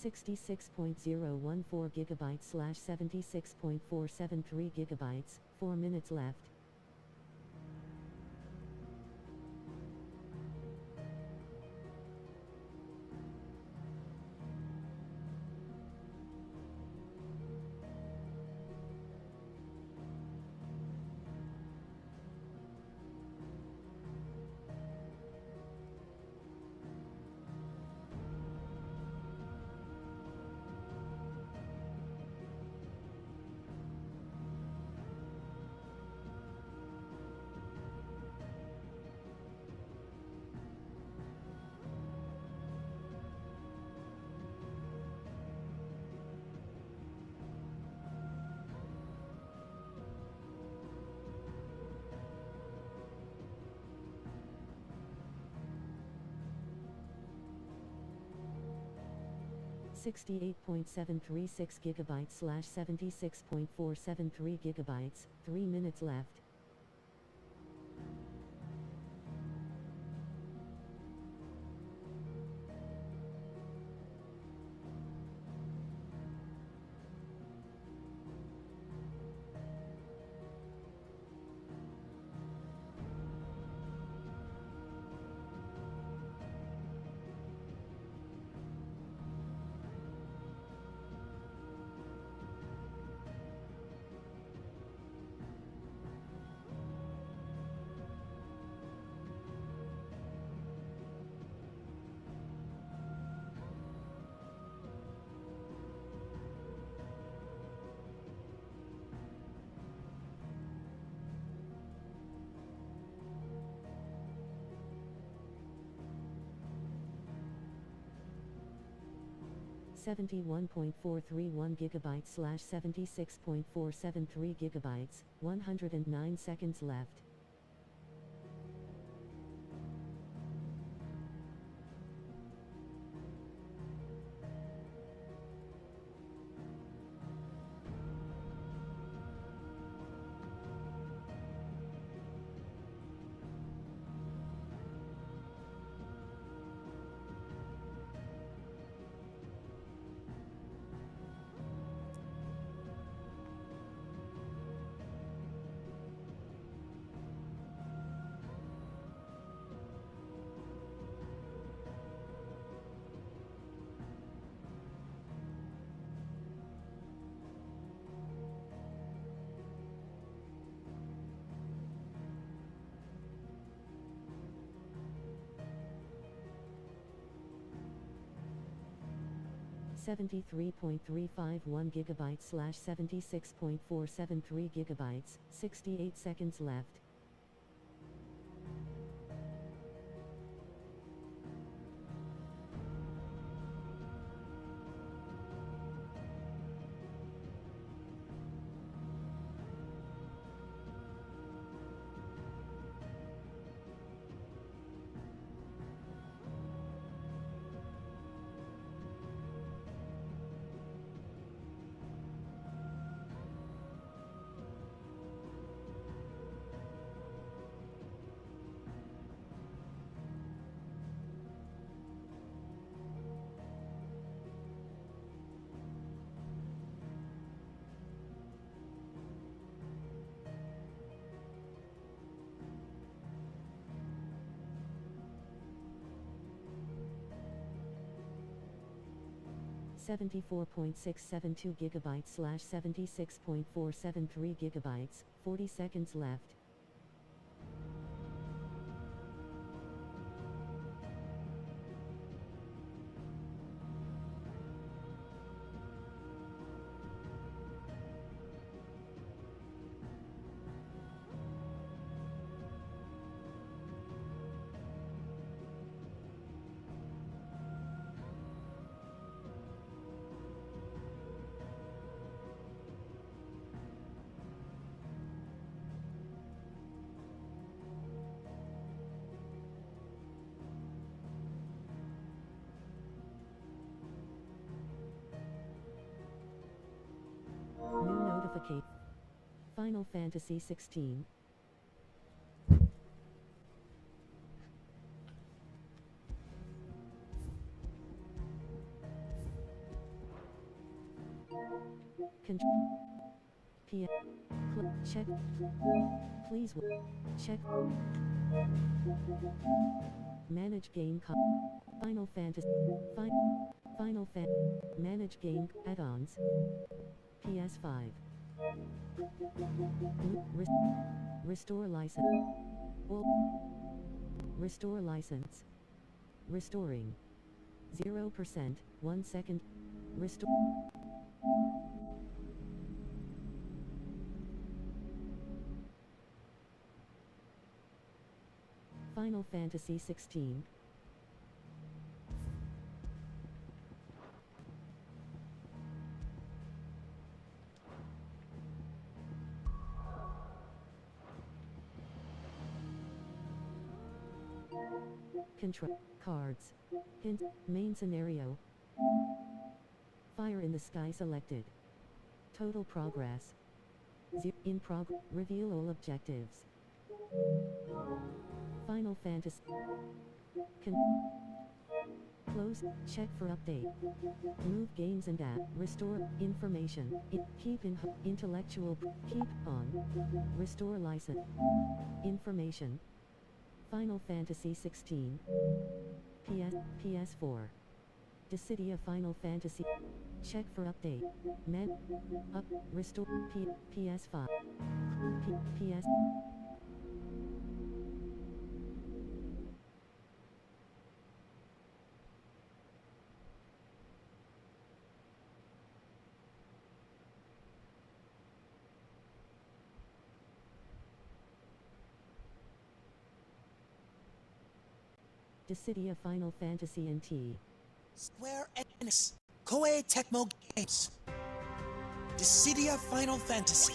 66.014 gigabytes slash 76.473 gigabytes, 4 minutes left. Sixty-eight point seven three six gigabytes slash 76.473 gigabytes, 3 minutes left. Seventy-one point 431 gigabytes slash 76.473 gigabytes, 109 seconds left. Seventy-three point 351 gigabytes slash 76.473 gigabytes, 68 seconds left. Seventy-four point 672 gigabytes slash 76.473 gigabytes, 40 seconds left. New notification. Final Fantasy 16. P. Check. Please check. Manage game. Final Fantasy. Final Fan. Manage game add-ons. PS5. Restore license. Restore license. Restoring. 0%. 1 second. Restore. Final Fantasy 16. Control cards. Hint. Main scenario. Fire in the sky selected. Total progress. In progress. Reveal all objectives. Final Fantasy. Close. Check for update. Move games and app. Restore information. Keep in intellectual. Keep on. Restore license. Information. Final Fantasy 16. PS4. Dissidia Final Fantasy. Check for update. Restore. PS5. PS. Dissidia Final Fantasy NT. Square Enix. Koei Tecmo Games. Dissidia Final Fantasy.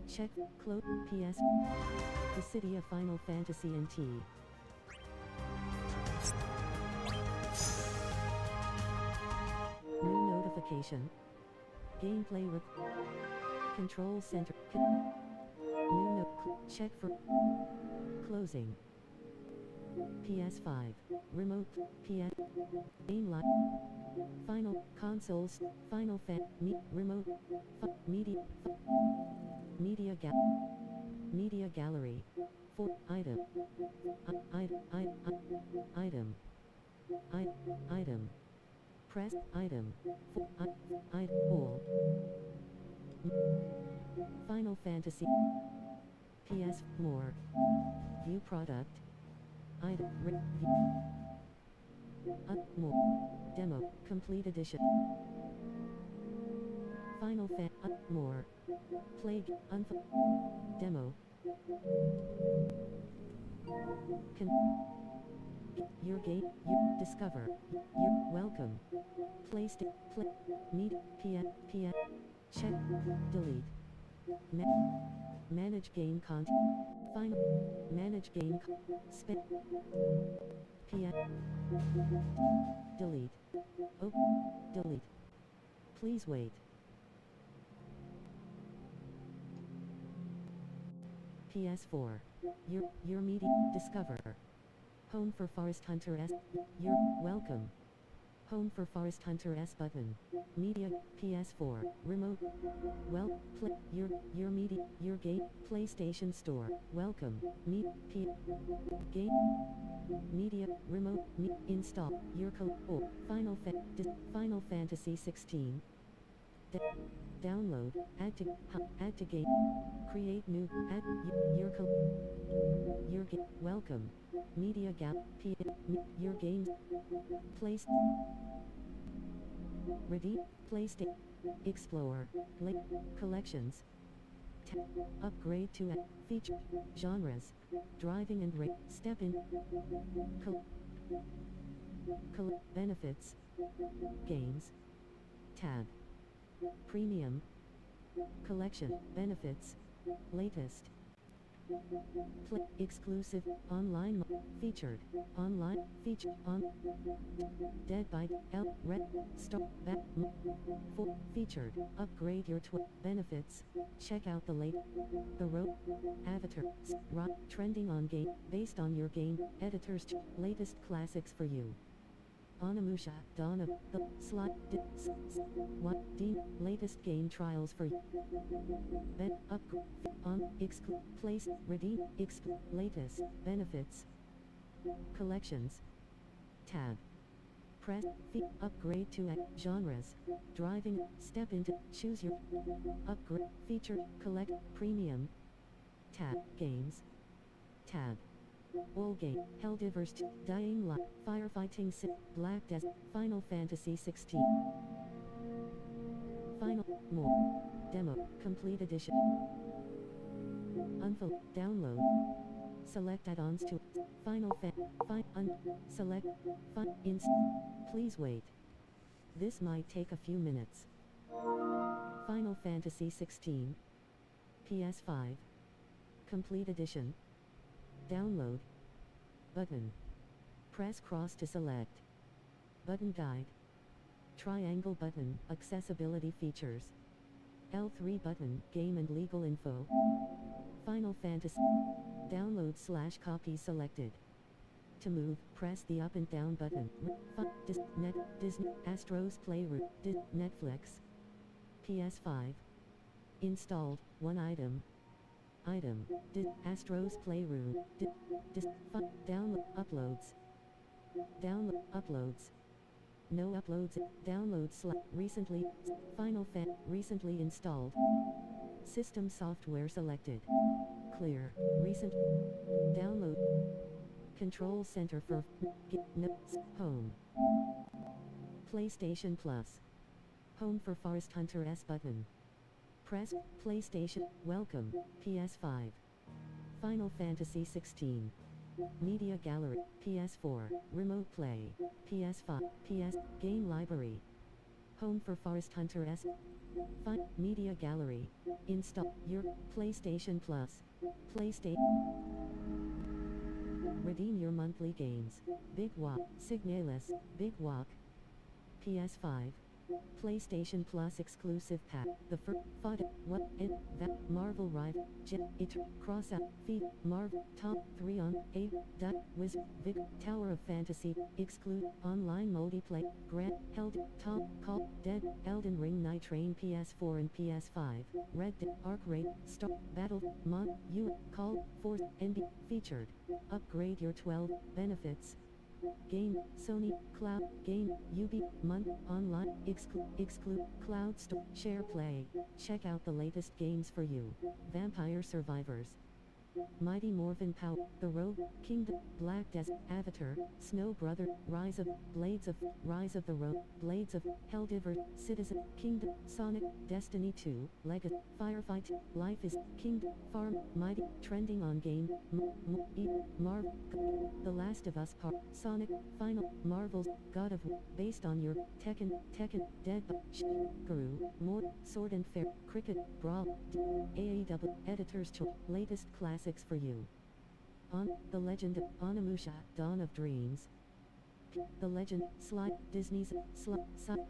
Check. Close. PS. Dissidia Final Fantasy NT. New notification. Gameplay Control Center. New check for closing. PS5. Remote. PS. Game live. Final consoles. Final remote. Media. Media gallery. For item. Item. Press item. For all. Final Fantasy. PS more. View product. Item. More. Demo. Complete edition. Final Fan. More. Play. Demo. Your game. Discover. You're welcome. Play. Meet. Check. Delete. Manage game content. Final. Manage game. Spit. Delete. Delete. Please wait. PS4. Your media. Discover. Home for Forest Hunter S. You're welcome. Home for Forest Hunter S button. Media. PS4. Remote. Well. Play. Your media. Your game. PlayStation Store. Welcome. Game. Media. Remote. Install. Your code. Final Fantasy 16. Download. Add to game. Create new. Add your code. Your game. Welcome. Media gap. Your games. Place. Ready. PlayStation. Explore. Collections. Upgrade to feature. Genres. Driving and rate. Step in. Benefits. Games. Tab. Premium. Collection. Benefits. Latest. Exclusive online featured online feature on Dead by L Red Star Back 4 featured upgrade your benefits. Check out the road avatar rock trending on game based on your game editor's latest classics for you. Onimusha, Dawn of the Slot, what D latest game trials for you. Bet up on place redeem latest benefits collections tab. Press upgrade to genres driving step into choose your upgrade feature collect premium tab games tab. All game, Helldivers 2, Dying Light, Firefighting Sim, Black Desert, Final Fantasy 16. Final, more. Demo, Complete Edition. Unfold, download. Select add-ons to Final select, please wait. This might take a few minutes. Final Fantasy 16. PS5. Complete Edition. Download. Button. Press cross to select. Button guide. Triangle button, accessibility features. L3 button, game and legal info. Final Fantasy. Download / copy selected. To move, press the up and down button. Disney, Astro's Playroom, Netflix. PS5. Installed, 1 item. Item. Astro's Playroom. Download. Uploads. Download. Uploads. No uploads. Downloads. Recently. Final Fan. Recently installed. System software selected. Clear. Recent. Download. Control Center for Home. PlayStation Plus. Home for Forest Hunter S button. Press PlayStation. Welcome. PS5. Final Fantasy 16. Media Gallery. PS4. Remote Play. PS5. PS. Game Library. Home for Forest Hunter S. Media Gallery. Install your PlayStation Plus. PlayStation. Redeem your monthly games. Big Walk. Signalis. Big Walk. PS5. PlayStation Plus exclusive pack. The first what it that Marvel Rival it cross out feed Marvel top 3 on a dot Wizard Vic Tower of Fantasy exclude online multiplayer Grant held top call Dead Elden Ring Night Train PS4 and PS5 Red Dead Arc Raid Star Battle Mod U Call Force NB featured upgrade your 12 benefits. Game, Sony, Cloud, Game, UB, Month, Online, Exclude, Cloud Store, Share Play. Check out the latest games for you. Vampire Survivors. Mighty Morphin Power, The Rogue, Kingdom, Black Desert, Avatar, Snow Brother, Rise of, Blades of, Rise of the Rogue, Blades of, Helldiver, Citizen, Kingdom, Sonic, Destiny 2, Legacy, Firefight, Life is, Kingdom, Farm, Mighty, Trending on Game, Marvel, The Last of Us Part, Sonic, Final, Marvel's, God of War, based on your, Tekken, Dead, Guru, More, Sword and Fair, Cricket, Brawl, AEW, Editor's Choice, latest classics for you. On The Legend of Onimusha, Dawn of Dreams. The Legend, Slide, Disney's, Slide,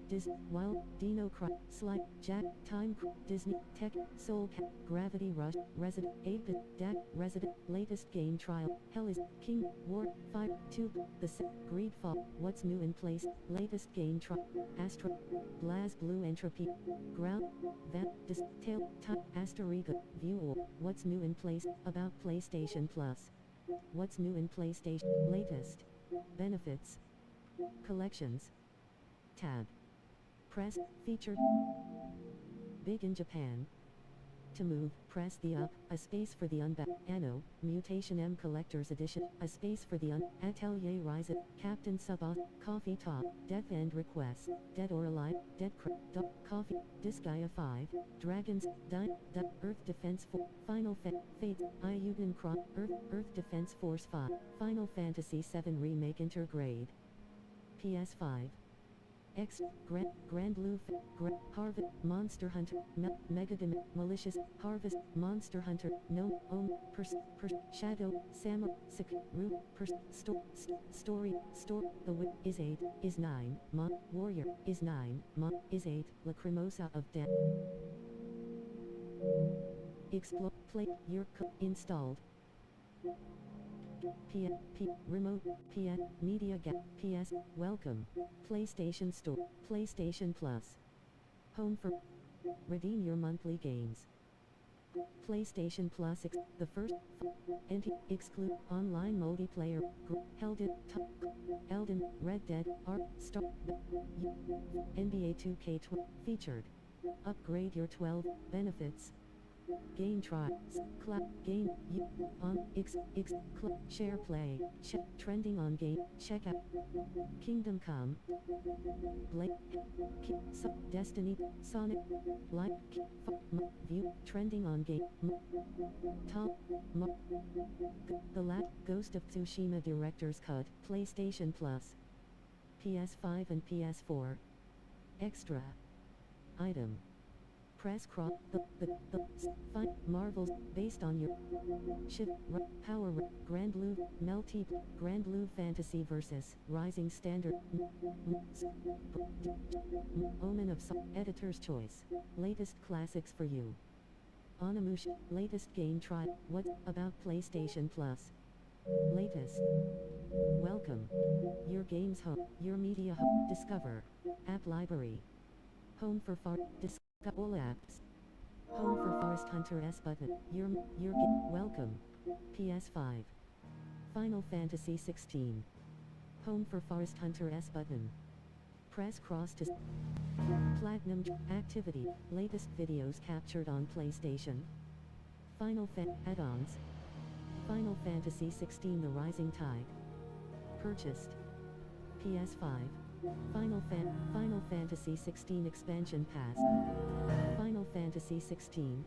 Disney, Wild, Dino Cry, Slide, Jack, Time, Disney, Tech, Soul Cat, Gravity Rush, Resident, 8-bit, DAC, Resident, latest game trial, Hell is, King, War, 5, 2, The Set, Greedfall, What's New in Place, latest game trial, Astra, Blaz Blue Entropy, Ground, That, Tail, Time, Asteriga, View All, What's New in Place, About PlayStation Plus. What's New in PlayStation, latest benefits. Collections. Tab. Press. Featured. Big in Japan. To move, press the up, a space for the unback, Anno, Mutation M Collector's Edition, a space for the Atelier Rise, Captain Suboff, Coffee Top, Death End Requests, Dead or Alive, Dead Coffee, Disgaea 5, Dragons, Earth Defense 4, Final Fate, Ayuden Cross, Earth Defense Force 5, Final Fantasy 7 Remake Intergrade. PS5. X, Grand Blue, Harvest, Monster Hunter, Megadim, Malicious, Harvest, Monster Hunter, No, Shadow, Samurai, Sick, Root, Story, The Wit is 8, is 9, Warrior, is 9, is 8, Lacrimosa of Death. Explore, play, your installed. Remote, Media Gap, PS, Welcome, PlayStation Store, PlayStation Plus. Home for, redeem your monthly games. PlayStation Plus, the first, exclude, online multiplayer, held it, Elden, Red Dead, Star, NBA 2K12, featured. Upgrade your 12 benefits. Game tries, game, on, share play, trending on game, check out, Kingdom Come, Blade, Destiny, Sonic, Light, View, trending on game, Top, The Ghost of Tsushima Director's Cut, PlayStation Plus, PS5 and PS4, Extra, Item. Press cross find Marvels based on your shift power Grand Blue Melty Grand Blue Fantasy versus Rising Standard Omen of Editor's Choice latest classics for you. Onimusha latest game trial. What about PlayStation Plus? Latest. Welcome. Your games home. Your media home. Discover. App library. Home for far. All apps. Home for Forest Hunter S button. Your welcome. PS5. Final Fantasy 16. Home for Forest Hunter S button. Press cross to Platinum activity. Latest videos captured on PlayStation. Final add-ons. Final Fantasy 16 The Rising Tide. Purchased. PS5. Final Fantasy 16 Expansion Pass. Final Fantasy 16.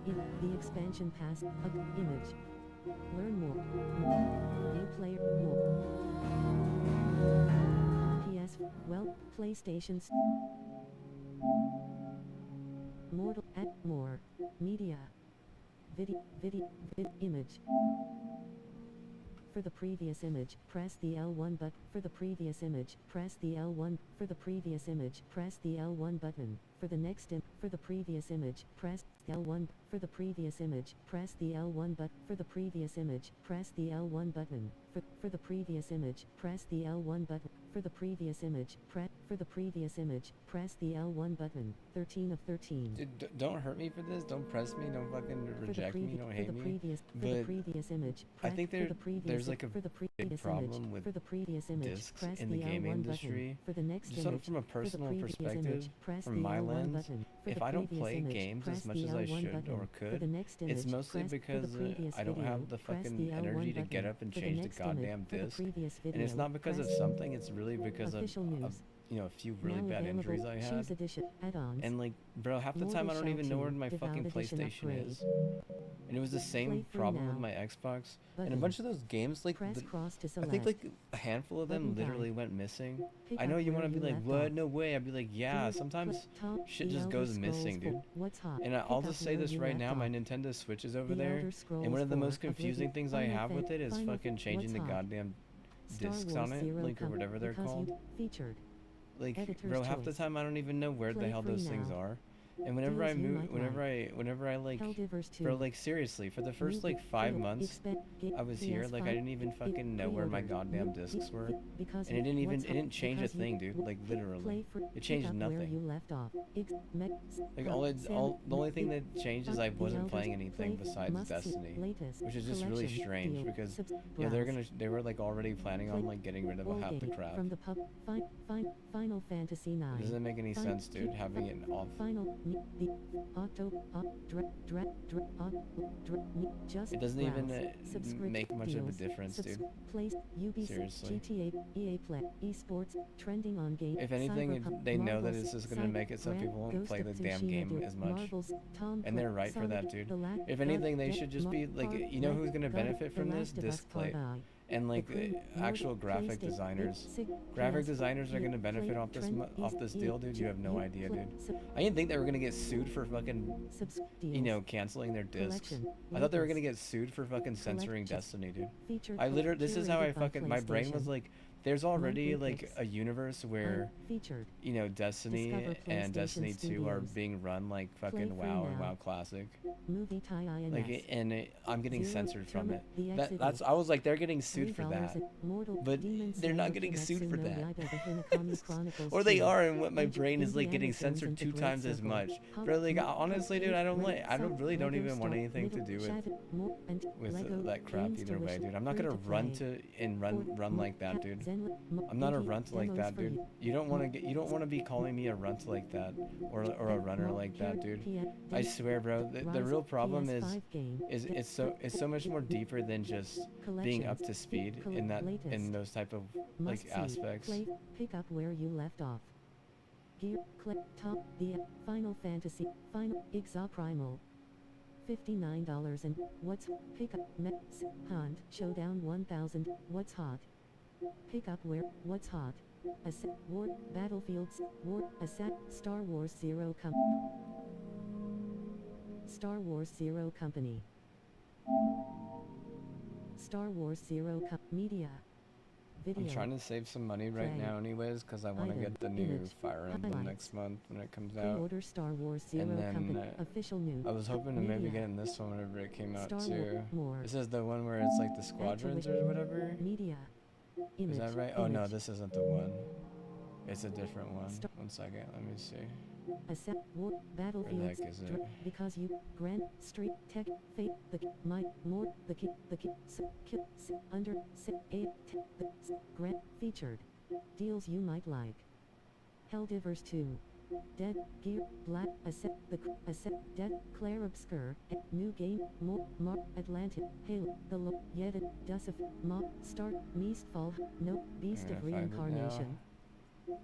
The Expansion Pass. Image. Learn more. New player. More. PlayStation's. Mortal. More. Media. Video. Image. For the previous image, press the L1 button. For the previous image, press the L1. For the previous image, press the L1 button. For the next for the previous image, press L1. For the previous image, press the L1 button. For the previous image, press the L1 button. For the previous image, press the L1 button. For the previous image, for the previous image, press the L1 button. 13 of 13. Dude, don't hurt me for this. Don't press me. Don't fucking reject me. Don't hate me. For the previous image, I think there's like a big problem with discs in the game industry. For the next just sort of from a personal perspective, from my lens, if I don't play games as much as I should or could, it's mostly because I don't have the fucking energy to get up and change the goddamn disc. And it's not because of something, it's really because of you know, a few really bad injuries I had. And like, bro, half the time I don't even know where my fucking PlayStation is. And it was the same problem with my Xbox. And a bunch of those games, like, I think like a handful of them literally went missing. I know you want to be like, what? No way. I'd be like, yeah, sometimes shit just goes missing, dude. And I'll just say this right now, my Nintendo Switch is over there. And one of the most confusing things I have with it is fucking changing the goddamn discs on it, like, or whatever they're called. Like, bro, half the time I don't even know where the hell those things are. And whenever I move, whenever I like, bro, like seriously, for the first like 5 months I was here, like I didn't even fucking know where my goddamn discs were, and it didn't change a thing, dude. Like literally, it changed nothing. Like the only thing that changed is I wasn't playing anything besides Destiny, which is just really strange because yeah, they were like already planning on like getting rid of half the crap. Final Fantasy 9. It doesn't make any sense, dude, having it off. It doesn't even make much of a difference, dude. Seriously. If anything, they know that it's just gonna make it so people won't play the damn game as much. And they're right for that, dude. If anything, they should just be like, you know who's gonna benefit from this? Disc Plate. And like actual graphic designers are gonna benefit off this deal, dude. You have no idea, dude. I didn't think they were gonna get sued for fucking, you know, canceling their discs. I thought they were gonna get sued for fucking censoring Destiny, dude. I literally, this is how I fucking, my brain was like, there's already like a universe where, you know, Destiny and Destiny 2 are being run like fucking WoW and WoW Classic. Like, and I'm getting censored from it. That's I was like, they're getting sued for that, but they're not getting sued for that. Or they are, and what my brain is like getting censored 2 times as much. But like, honestly, dude, I don't even want anything to do with that crap either way, dude. I'm not gonna run like that, dude. I'm not a runt like that, dude. You don't want to be calling me a runt like that, or a runner like that, dude. I swear, bro. The real problem is it's so much more deeper than just being up to speed in those type of like aspects. Pick up where you left off. Gear, click, top, the Final Fantasy, Final, Exoprimal. $59 and what's, pick up, Hunt, Showdown 1000, what's hot? Pick up where, what's hot? War, Battlefields, War, Star Wars Zero Star Wars Zero Company. Star Wars Zero Media. Video. I'm trying to save some money right now anyways, because I want to get the new Fire Emblem next month when it comes out. Pre-order Star Wars Zero and then Company. Official new. I was hoping to maybe get in this one whenever it came out too. This is the one where it's like the squadrons or whatever. Media. Is that right? Oh no, this isn't the one. It's a different one. 1 second, let me see. War, Battlefields, where the heck is it? because you, Grand, Street, Tech, Fate, the, Might, More, the, Kill, Under, A, the, Grand, featured. Deals you might like. Helldivers 2. Dead, Gear, Black, Dead, Claire Obscure, New Game, Mark, Atlantic, Halo, The Lo, Yedid, Dusif, Mob, Start, Mistfall, No, Beast of Reincarnation.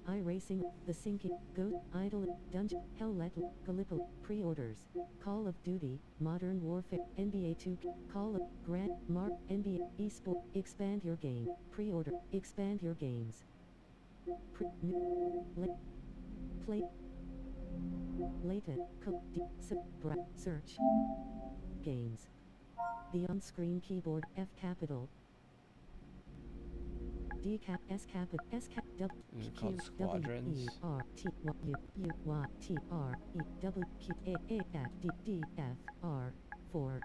iRacing, The Sinking, Goat, Idol, Dungeon, Helllet, Gallipoli, Pre-orders, Call of Duty, Modern Warfare, NBA 2, Call of, Grant, Mark, NBA, eSport, expand your game, pre-order, expand your games. Play, latent, search, games. The on-screen keyboard, F capital, D cap S cap S cap W Is it called Squadrons? E R T W U Y T R E W Q A F D D F R 4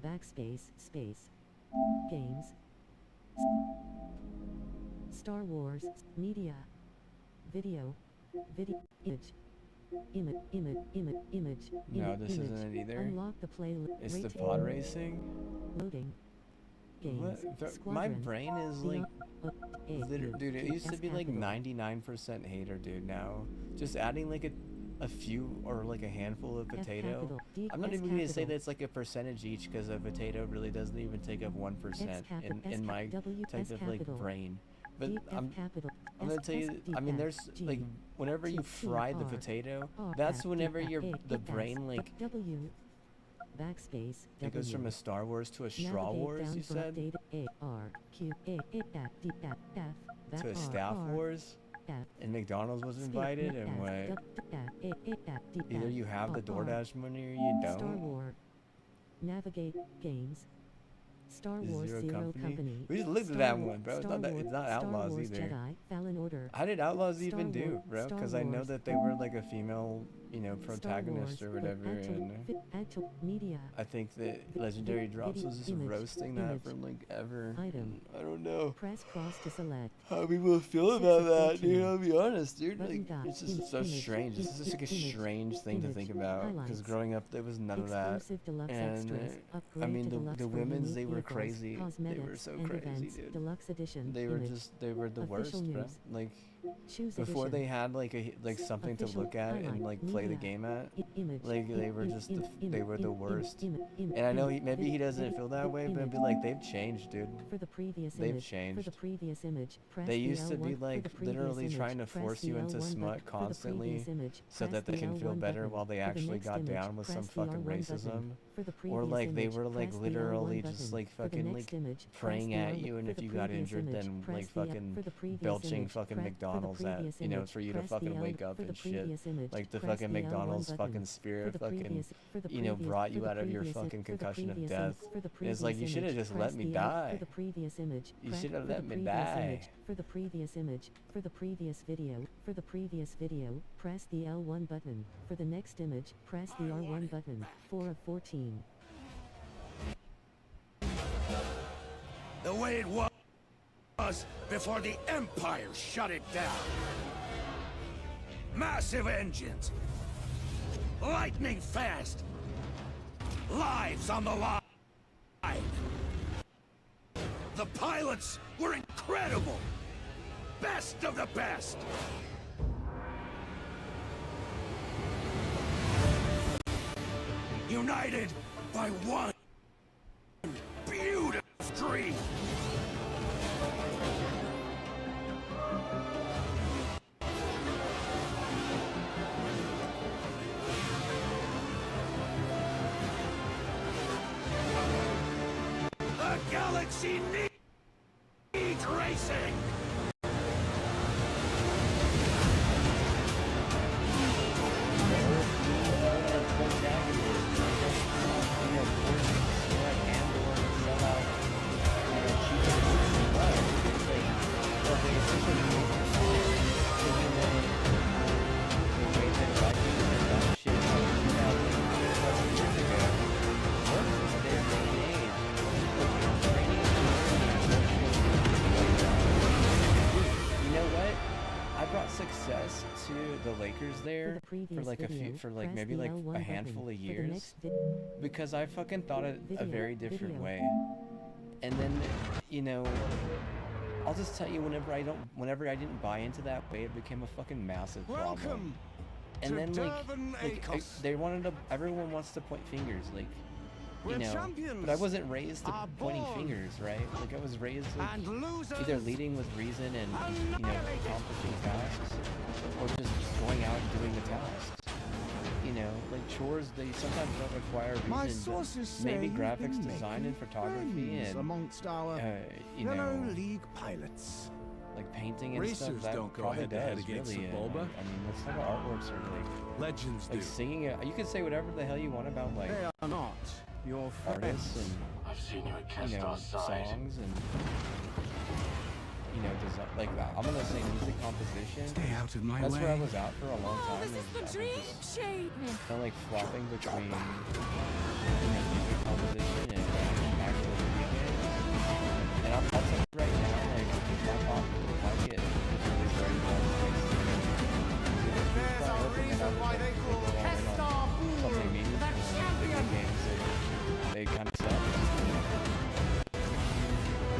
backspace space games Star Wars media video image. No, this isn't it either. Unlock the playlist. It's the pod racing. Loading. Games. My brain is like, dude, it used to be like 99% hater, dude. Now, just adding like a few or like a handful of potato. I'm not even gonna say that it's like a percentage each, because a potato really doesn't even take up 1% in my type of like brain. But I'm gonna tell you, I mean, there's like, whenever you fry the potato, that's whenever the brain like, backspace it goes from a Star Wars to a Straw Wars, you said? To a Staff Wars? And McDonald's was invited, and what? Either you have the DoorDash money or you don't. Star Wars. Navigate games. Star Wars Zero Company. We just looked at that one, bro. It's not Outlaws either. Jedi, Fallen Order. How did Outlaws even do, bro? Because I know that they were like a female, you know, protagonist or whatever, and I think that Legendary Drops was just roasting that for like ever. I don't know. Press cross to select. How people feel about that, dude? I'll be honest, dude. Like, it's just so strange. This is just like a strange thing to think about. Because growing up, there was none of that. And I mean, the women's, they were crazy. They were so crazy, dude. They were the worst, bro. Like, Choose before edition. they had like something to Official look at and highlight like play the media. game at. Image. Like they were just they were the worst. Image. And I know maybe he doesn't feel that way, but it'd be like they've changed, dude. For the previous They've image. changed. For the previous image, press They the used to L1. be For like the previous literally image, trying to press force the you into L1 smut button. For the previous constantly image, so press that they the can feel L1 better button. while they For the actually next got image, down with some press the fucking R1 racism. button. For the Or previous like they image, were like press the literally L1 just button. like For the fucking next like image, praying press the at R1 you, and for if the you got previous injured image, then press like the L- fucking for the previous belching image, fucking press- McDonald's for the at, previous you know, image, for you to press the fucking L- wake up for the and shit. previous image, Like the press fucking the L1 McDonald's button. fucking For spirit the fucking, previous- for the you know, previous- brought for you the out of your previous- fucking for the concussion of previous death. im- for the And it's like, previous you should have image, just press let me the L- die. For the previous image, You press- should have for the let me previous die. image, for the previous image, for the previous video, for the previous video, press the L1 button. For the next image, press the R1 button. 4 of 14. The way it was before the Empire shut it down. Massive engines. Lightning fast. Lives on the line. The pilots were incredible. Best of the best. United by one beautiful dream. The galaxy needs racing. Success to the Lakers there for like a few, for like maybe like a handful of years, because I fucking thought it a very different way. And then, you know, I'll just tell you, whenever I didn't buy into that way, it became a fucking massive problem. And then like they wanted to, everyone wants to point fingers, like, you know, but I wasn't raised to pointing fingers, right? Like I was raised like either leading with reason and, you know, accomplishing tasks, or just going out and doing the tasks. You know, like chores, they sometimes don't require reason, maybe graphics design and photography and, amongst our you know, League pilots. like painting and stuff, that don't go probably head-to-head does, against really. the Bulba. I mean, that's how artworks are like. Legends Like singing it, you can say whatever the hell you want about like They are not your artists friends. and, I've seen you at you know, side. songs and, you know, design. Like I'm gonna say music composition. Stay out of my That's way. where I was out for a long time. This is the dream shape. Kind of like flopping between, you know, music composition and actual video games. And I'll tell you right now, like my pop like it is very well. There's a reason why they call Kestar Something meaningful the in champion. video games, they kind of suck.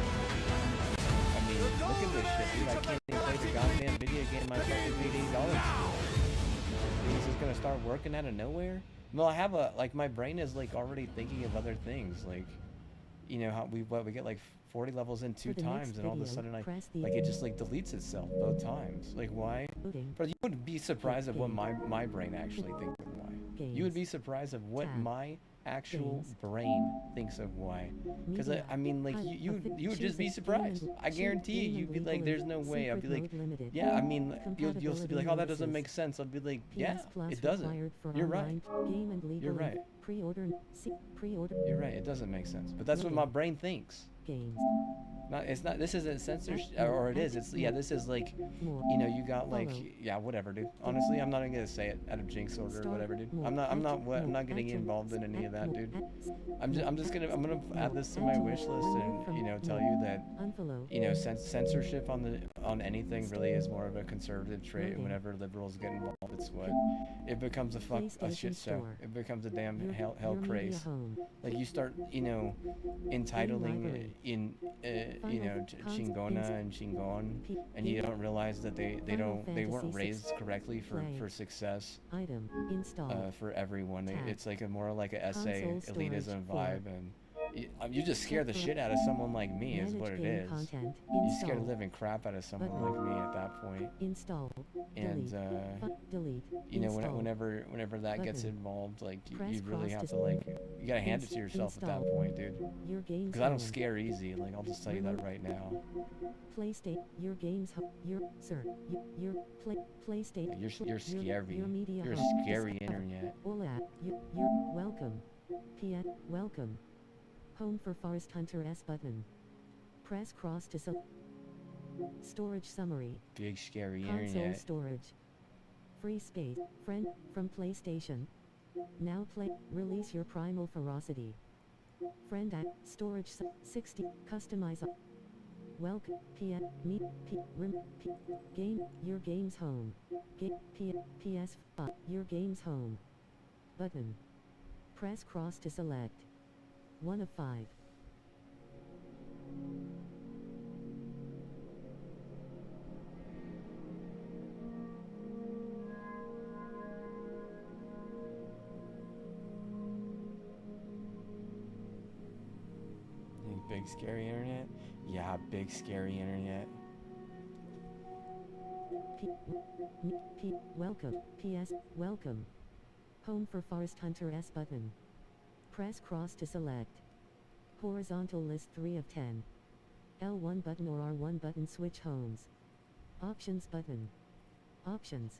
I mean, look at this shit, dude. I can't even play the goddamn video game I fucking paid $8 for. Is this gonna start working out of nowhere? Well, I have a, like, my brain is like already thinking of other things, like, you know, how we get like 40 levels in 2 times, and all of a sudden like it just like deletes itself both times. Like why? But you would be surprised at what my brain actually thinks of why. You would be surprised of what my actual brain thinks of why. Because I mean, like you would just be surprised. I guarantee you, you'd be like, there's no way. I'd be like, yeah, I mean, you'll be like, oh, that doesn't make sense. I'll be like, yeah, it doesn't. You're right. You're right. You're right. It doesn't make sense. But that's what my brain thinks. Not, it's not, this isn't censorship, or it is, it's, yeah, this is like, you know, you got like, yeah, whatever, dude. Honestly, I'm not even gonna say it out of jinx order or whatever, dude. I'm not getting involved in any of that, dude. I'm gonna add this to my wish list and, you know, tell you that, you know, censorship on anything really is more of a conservative trait. Whenever liberals get involved, it's what, it becomes a shit show. It becomes a damn hell craze. Like you start, you know, entitling, you know, Chingona and Chingon, and you don't realize that they weren't raised correctly for success. Item install. For everyone, it's like a more like a SA elitism vibe, and you just scare the shit out of someone like me, is what it is. You scare the living crap out of someone like me at that point. Install. And delete. You know, whenever that gets involved, like you really have to like, you gotta hand it to yourself at that point, dude. Because I don't scare easy. Like, I'll just tell you that right now. PlayStation. Your games. Your sir. Your PlayStation. You're scary. You're scary internet. Hola. You're welcome. Welcome. Home for Forest Hunter S button. Press cross to storage summary. Big scary Console internet. storage. Free space. Friend from PlayStation. Now release your primal ferocity. Friend at storage 60. Customize. Welcome. Game. Your game's home. PS5. Your game's home. Button. Press cross to select. 1 of 5. Big scary internet? Yeah, big scary internet. Welcome. PS. Welcome. Home for Forest Hunter S button. Press cross to select. Horizontal list 3 of 10. L1 button or R1 button switch homes. Options button. Options.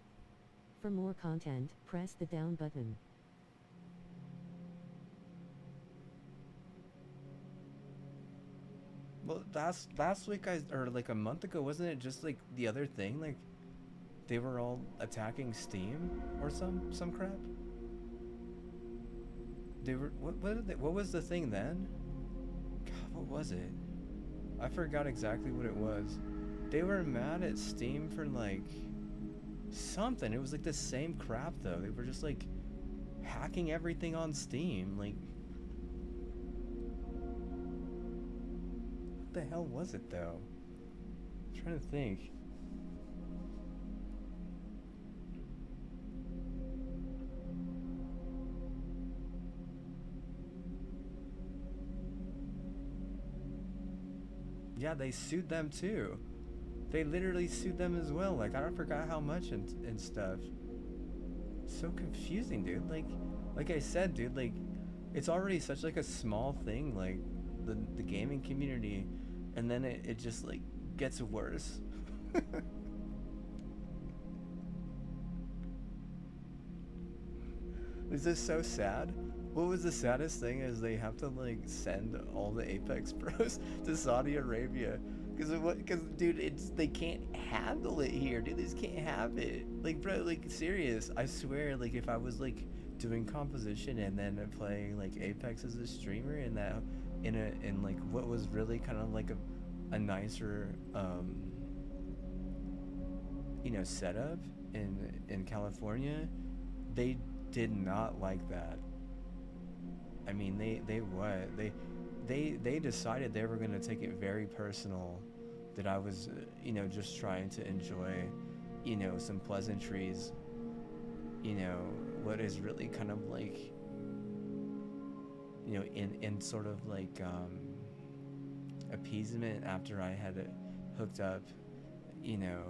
For more content, press the down button. Well, last week, or like a month ago, wasn't it just like the other thing? Like, they were all attacking Steam or some crap? They were, what was the thing then? God, what was it? I forgot exactly what it was. They were mad at Steam for like something. It was like the same crap though. They were just like hacking everything on Steam. Like, what the hell was it though? I'm trying to think. Yeah, they sued them too. They literally sued them as well. Like, I forgot how much and stuff. So confusing, dude. Like I said, dude, like, it's already such like a small thing, like the gaming community, and then it just like gets worse. This is so sad. What was the saddest thing is they have to like send all the Apex pros to Saudi Arabia because dude, they can't handle it here, dude. They just can't have it. Like, bro, like, serious. I swear, like, if I was like doing composition and then playing like Apex as a streamer in that in like what was really kind of like a nicer you know, setup in California, they did not like that. I mean, they decided they were going to take it very personal that I was, you know, just trying to enjoy, you know, some pleasantries, you know, what is really kind of like, you know, in sort of like appeasement after I had hooked up, you know,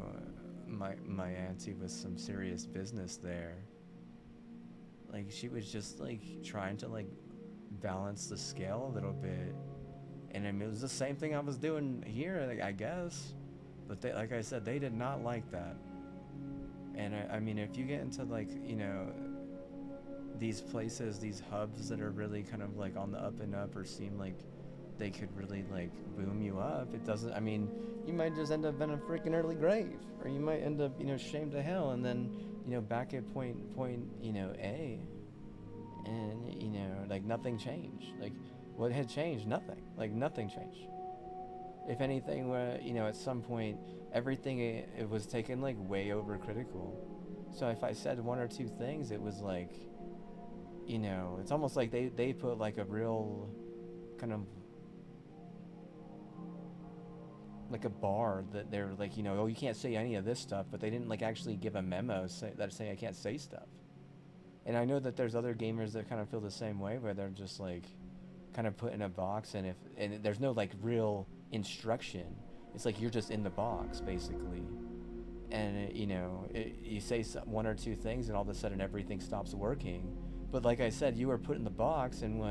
my auntie with some serious business there. Like, she was just like trying to like balance the scale a little bit, and I mean, it was the same thing I was doing here, I guess, but they, like I said, they did not like that. And I mean, if you get into like, you know, these places, these hubs that are really kind of like on the up and up, or seem like they could really like boom you up, it doesn't, I mean, you might just end up in a freaking early grave, or you might end up, you know, shamed to hell, and then, you know, back at point, you know, A, and, you know, like, nothing changed. Like, what had changed? Nothing. Like, nothing changed. If anything, you know, at some point, everything, it was taken, like, way over critical. So if I said one or two things, it was like, you know, it's almost like they put, like, a real kind of, like a bar that they're like, you know, oh, you can't say any of this stuff, but they didn't like actually give a memo that saying I can't say stuff. And I know that there's other gamers that kind of feel the same way, where they're just like kind of put in a box, and there's no like real instruction. It's like you're just in the box basically, and you know, you say one or two things, and all of a sudden everything stops working. But like I said, you were put in the box, and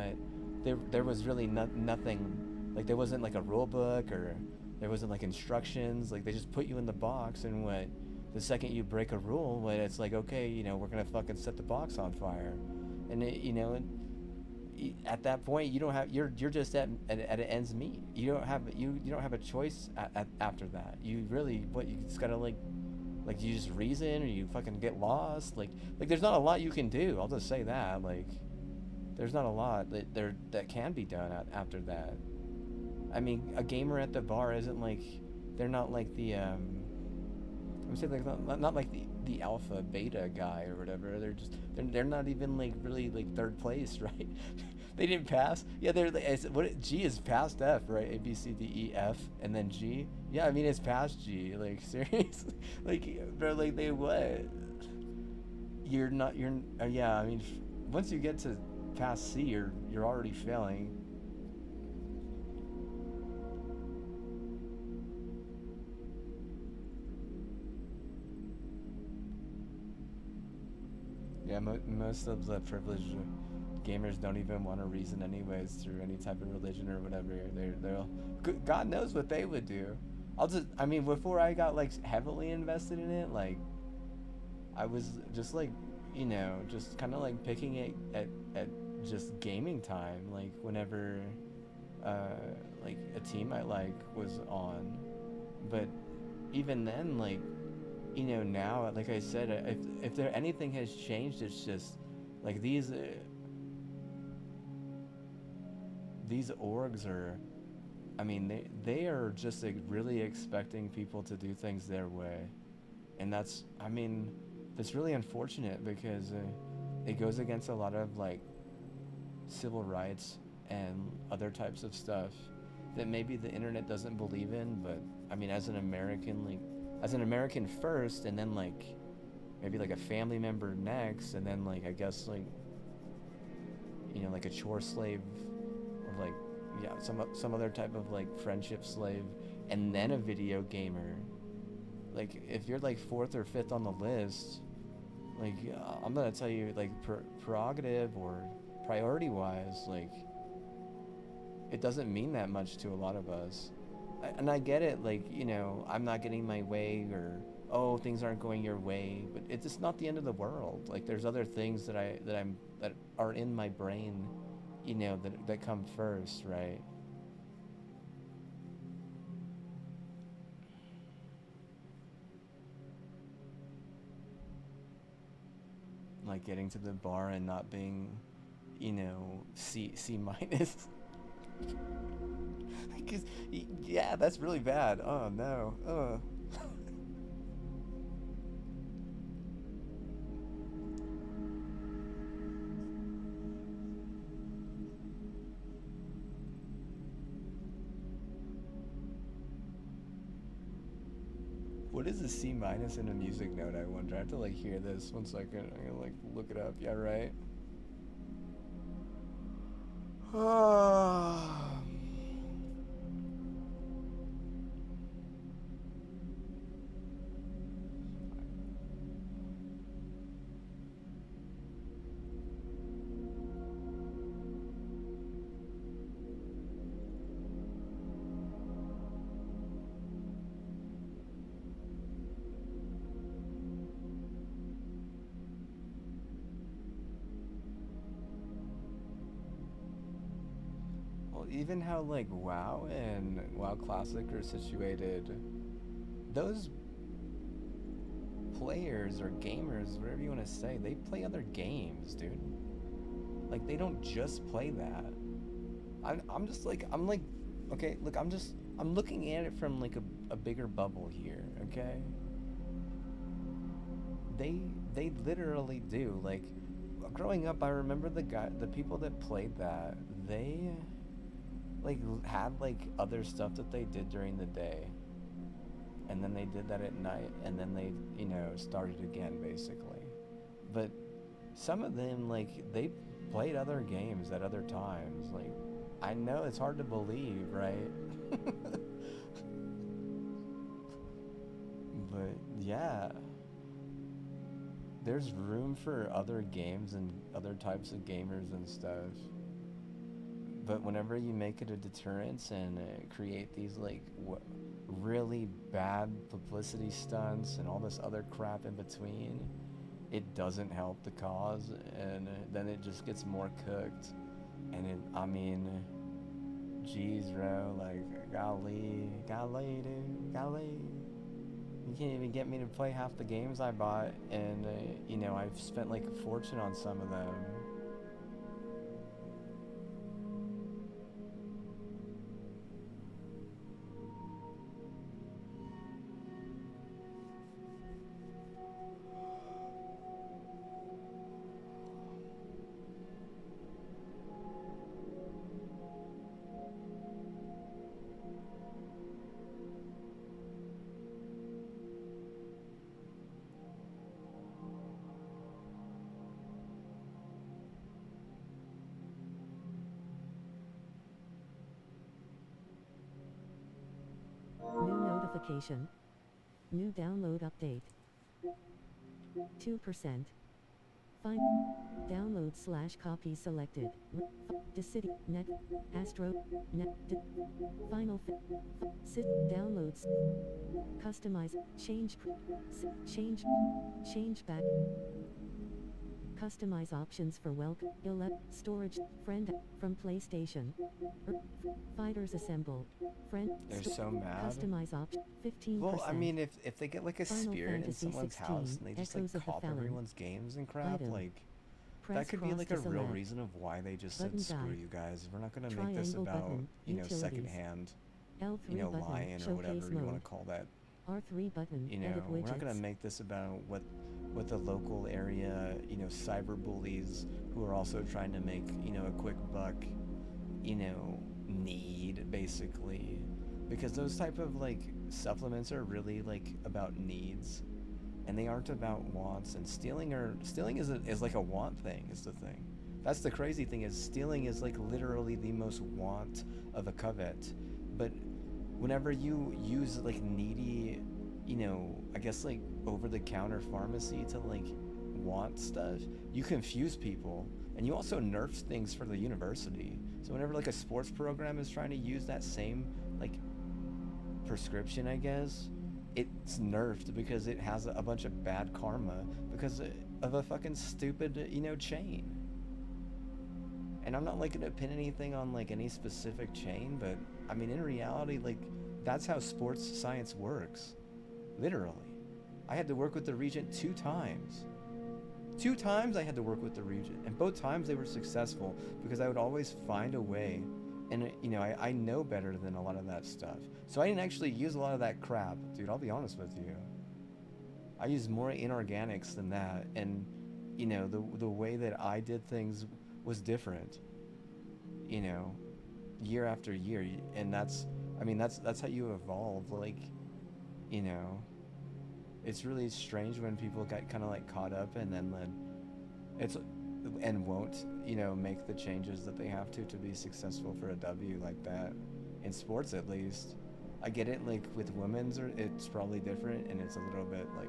there was really nothing, like there wasn't like a rule book, or there wasn't like instructions. Like they just put you in the box, and the second you break a rule, it's like, okay, you know, we're gonna fucking set the box on fire. And you know, at that point you don't have, you're just at an ends meet. You don't have a choice after that. You really, you just gotta like you just reason, or you fucking get lost. Like there's not a lot you can do. I'll just say that. Like there's not a lot that can be done after that. I mean, a gamer at the bar isn't like, they're not like the I would say like not like the alpha beta guy or whatever. They're not even like really like third place, right? They didn't pass. Yeah, they're what, G is past F, right? A B C D E F and then G. Yeah, I mean it's past G. Like seriously, like bro, like they what? You're yeah. I mean, once you get to past C, you're already failing. Yeah, most of the privileged gamers don't even want to reason anyways through any type of religion or whatever. They'll God knows what they would do. I mean, before I got like heavily invested in it, like I was just like, you know, just kind of like picking it at just gaming time, like whenever like a team I like was on. But even then, like, you know, now, like I said, if there anything has changed, it's just like these orgs are, I mean, they are just like really expecting people to do things their way, and that's, I mean, that's really unfortunate, because it goes against a lot of like civil rights and other types of stuff that maybe the internet doesn't believe in. But I mean, as an American first, and then like maybe like a family member next, and then like I guess like, you know, like a chore slave, or like, yeah, some other type of like friendship slave, and then a video gamer. Like if you're like 4th or 5th on the list, like I'm gonna tell you, like prerogative or priority wise, like it doesn't mean that much to a lot of us. And I get it, like, you know, I'm not getting my way, or oh, things aren't going your way, but it's just not the end of the world. Like there's other things that are in my brain, you know, that come first, right? Like getting to the bar and not being, you know, C minus. Because, yeah, that's really bad. Oh no. What is a C minus in a music note, I wonder? I have to like hear this 1 second. I'm gonna like look it up. Yeah, right. Even how like WoW and WoW Classic are situated, those players or gamers, whatever you want to say, they play other games, dude. Like they don't just play that. I'm just like, I'm like, okay, look, I'm looking at it from like a bigger bubble here, okay? They literally do. Like growing up, I remember the people that played that, they like had like other stuff that they did during the day. and then they did that at night, and then they, you know, started again, basically. But some of them, like, they played other games at other times. Like, I know it's hard to believe, right? But yeah, there's room for other games and other types of gamers and stuff. But whenever you make it a deterrence and create these like really bad publicity stunts and all this other crap in between, it doesn't help the cause, and then it just gets more cooked. And it, I mean, geez, bro, like, golly, dude, golly. You can't even get me to play half the games I bought, and, you know, I've spent like a fortune on some of them. New notification. New download update. 2%. Find download / copy selected. Decidi net Astro net final sit downloads customize change back customize options for welcome storage friend from PlayStation fighters assemble friend They're so mad. customize option 15%. Well, I mean, if they get like a Final spirit in Fantasy someone's 16, house and they just like Echoes of the cop Felon. everyone's games and crap, Item. like, Press that could be cross like to a real select. reason of why they just said, Button screw guide. you guys, we're not gonna make this Triangle about, button. you know, Utilities. secondhand, L3 you know, button. lying or Showcase whatever you want mode. to call that. R3 button. You know, Edit we're not gonna widgets. make this about what the local area, you know, cyber bullies who are also trying to make, you know, a quick buck, you know, need, basically. Because those type of like supplements are really like about needs, and they aren't about wants. And stealing is like a want thing, is the thing. That's the crazy thing, is stealing is like literally the most want of a covet. But whenever you use like needy, you know, I guess like over-the-counter pharmacy to like want stuff, you confuse people, and you also nerf things for the university. So whenever like a sports program is trying to use that same like prescription, I guess, it's nerfed because it has a bunch of bad karma because of a fucking stupid, you know, chain. And I'm not like gonna pin anything on like any specific chain, but I mean, in reality, like, that's how sports science works. Literally. I had to work with the Regent 2 times. 2 times I had to work with the Regent, and both times they were successful because I would always find a way. And, you know, I know better than a lot of that stuff. So I didn't actually use a lot of that crap, dude, I'll be honest with you. I used more inorganics than that, and, you know, the way that I did things was different, you know, year after year. And that's, I mean, that's how you evolve. Like, you know, it's really strange when people get kind of like caught up and then and won't, you know, make the changes that they have to be successful for a W like that. In sports, at least. I get it, like with women's, it's probably different, and it's a little bit like,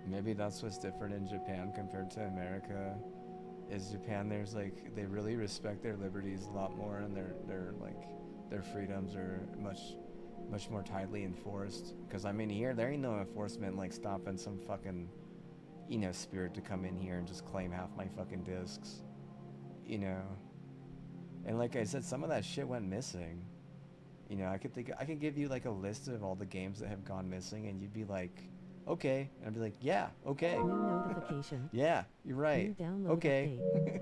maybe that's what's different in Japan compared to America. Is Japan, there's like, they really respect their liberties a lot more, and their like their freedoms are much more tightly enforced. Because I mean, here there ain't no enforcement like stopping some fucking, you know, spirit to come in here and just claim half my fucking discs, you know. And like I said, some of that shit went missing. You know, I could give you like a list of all the games that have gone missing, and you'd be like, okay. And I'd be like, yeah, okay. New notification. Yeah, you're right. New download Okay. update.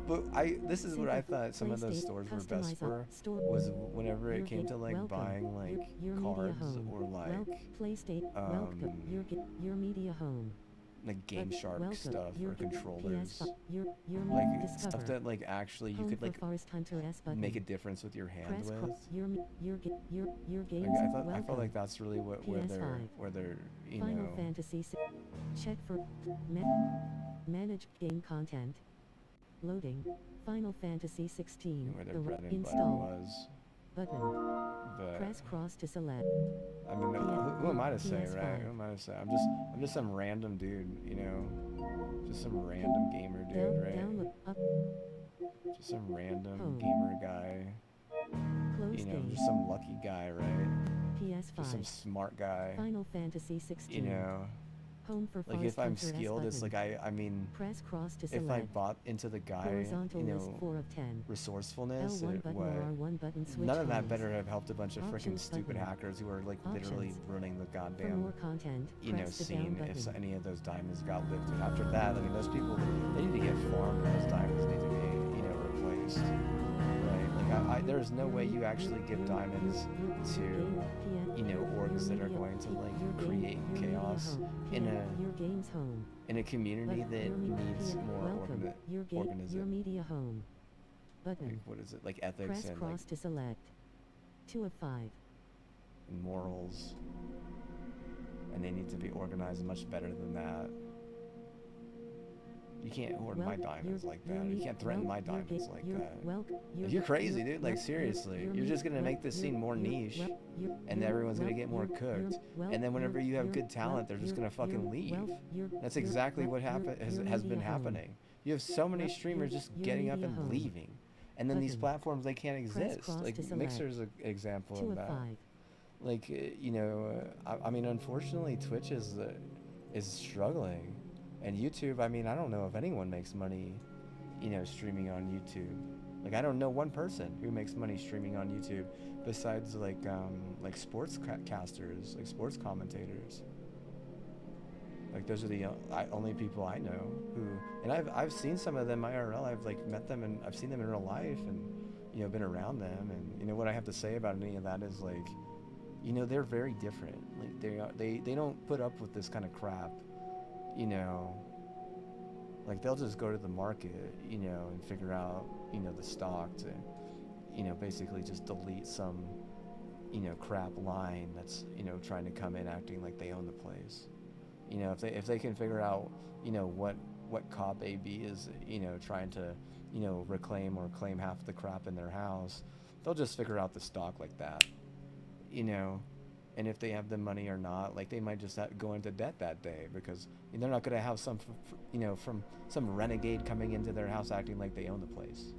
But this is what I thought some of those stores were best for, was whenever it came to like buying like your cards media home. or like PlayStation welcome your media home. like Game Shark welcome. stuff Your or controllers. PS5. Your Like discover. stuff that like actually you Home could for like Forest Hunter S button. make a difference with your hand Press with. your Like, games. I Welcome. felt like that's really where they're you Final know. Fantasy check for manage game content. Loading. Final Fantasy 16. Where their bread and butter install was. button. But Press cross to select. I mean, who am I to say, PS5. right? Who am I to say? I'm just some random dude, you know, just some random gamer dude, right? Download up. Just some random Home. gamer guy, Close you know, game. just some lucky guy, right? PS5. Just some smart guy, Final Fantasy 16. you know. Home for Like Forest if I'm Hunter S skilled, it's button. like I mean, Press cross to if I select. bought into the guy, Horizontal you list know, 4 of 10. resourcefulness, L1 it button would. or R1 button switch None of that homes. better have helped a bunch of freaking Options stupid button. hackers who are like literally Options. running the For goddamn, more content, you know, press the down scene button. if any of those diamonds got lifted. After that, I mean, those people, they need to get farmed and those diamonds need to be, you know, replaced. Right? Like, there's no way you actually give diamonds to, you know, orgs that are going to, like, create chaos in a community that needs more your organism. media home. Button. Like, what is it? Like ethics Press and cross like to select. 2 of 5. and morals. And they need to be organized much better than that. You can't hoard my diamonds like that. You can't threaten my diamonds like that. You're crazy, dude. Like, seriously. You're just gonna make this scene more niche, and everyone's gonna get more cooked. And then whenever you have good talent, they're just gonna fucking leave. That's exactly what has been happening. You have so many streamers just getting up and leaving. And then these platforms, they can't exist. Like, Mixer's an example of that. Like, you know, I mean, unfortunately, Twitch is struggling. And YouTube, I mean, I don't know if anyone makes money, you know, streaming on YouTube. Like, I don't know one person who makes money streaming on YouTube besides, like sports casters, like sports commentators. Like, those are the only people I know who, and I've seen some of them IRL. I've, like, met them and I've seen them in real life and, you know, been around them. And, you know, what I have to say about any of that is, like, you know, they're very different. Like, they don't put up with this kind of crap. You know, like, they'll just go to the market, you know, and figure out, you know, the stock to, you know, basically just delete some, you know, crap line that's, you know, trying to come in acting like they own the place. You know, if they can figure out, you know, what cop AB is, you know, trying to, you know, reclaim or claim half the crap in their house, they'll just figure out the stock like that, you know. And if they have the money or not, like, they might just go into debt that day because they're not going to have some, you know, from some renegade coming into their house acting like they own the place.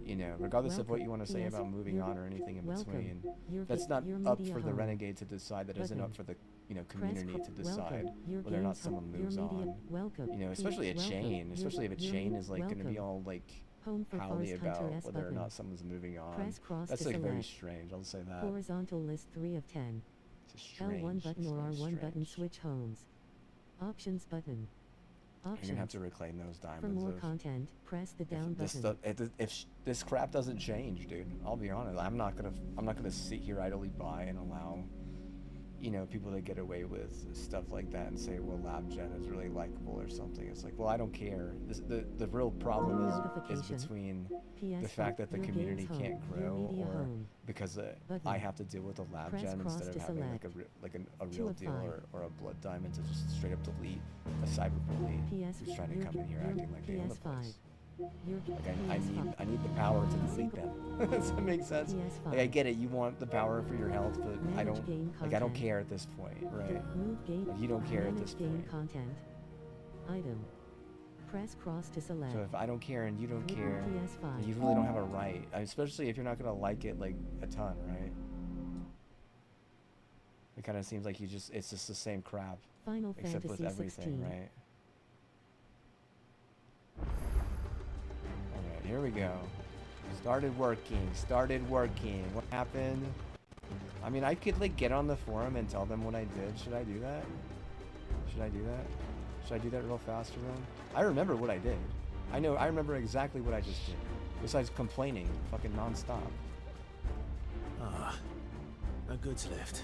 You know, regardless of what you want to say about moving on or anything in between, that's not up for the renegade to decide. That isn't up for the, you know, community to decide whether or not someone moves on. You know, especially a chain, especially if a chain is, like, going to be all, like, howly about whether or not someone's moving on. That's, like, very strange. I'll say that. Horizontal list 3 of 10. L1 button or R1 button switch homes. Options button. Options. You're gonna have to reclaim those diamonds. For more content, press the down button. If this crap doesn't change, dude, I'll be honest. I'm not gonna sit here idly by and allow, you know, people to get away with stuff like that and say, well, LabGen is really likable or something. It's like, well, I don't care. The real problem is between the fact that the community can't grow, or because I have to deal with a LabGen instead of having like a real deal or a blood diamond to just straight up delete a cyberbully who's trying to come in here acting like they own the place. Like, I need the power to delete them. Does that make sense? Like, I get it, you want the power for your health, but I don't care at this point, right? Like, you don't care at this point. Item. Press cross to select. So if I don't care and you don't care, you really don't have a right, especially if you're not gonna like it like a ton, right? It kind of seems like it's just the same crap, except with everything, right? Here we go. Started working. What happened? I mean, I could, like, get on the forum and tell them what I did. Should I do that? Should I do that real fast for them? I remember what I did. I remember exactly what I just did. Besides complaining fucking nonstop. Ah, no goods left.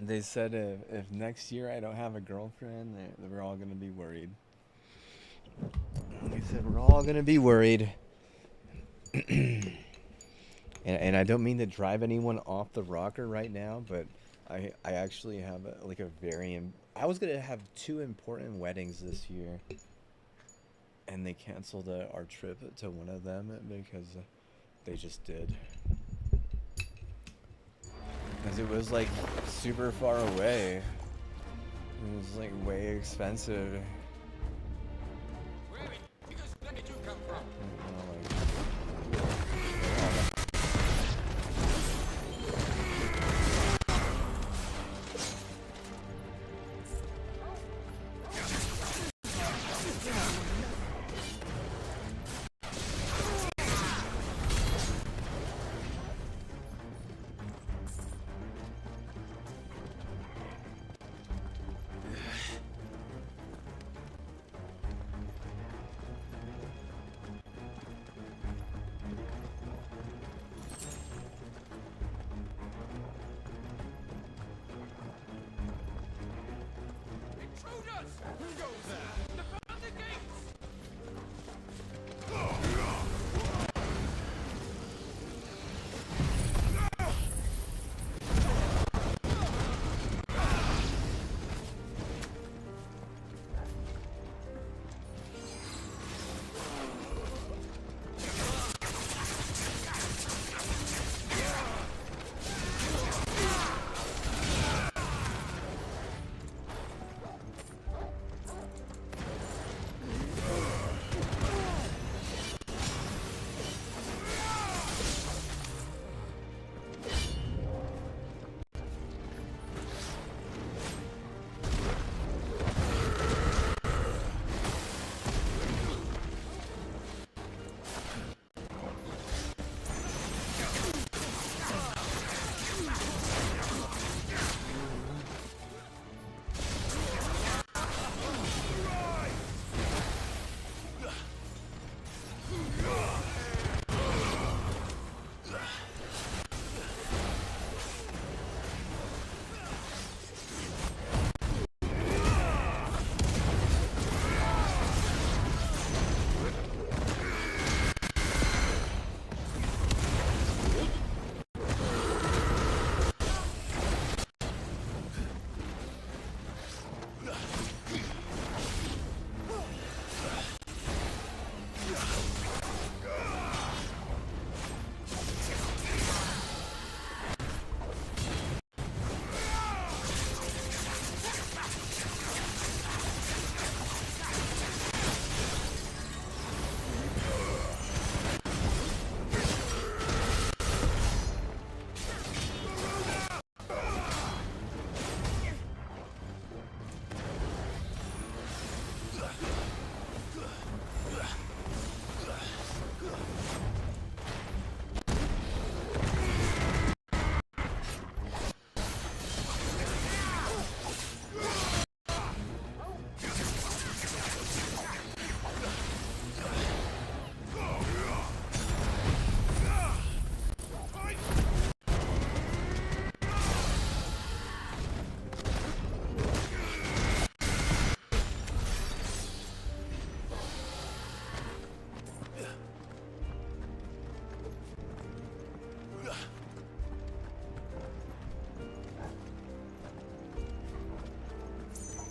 They said if next year I don't have a girlfriend, we're all gonna be worried. They said we're all gonna be worried. And I don't mean to drive anyone off the rocker right now, but I actually have I was gonna have 2 important weddings this year, and they canceled our trip to one of them because they just did. Because it was like super far away. It was like way expensive. Where did you come from?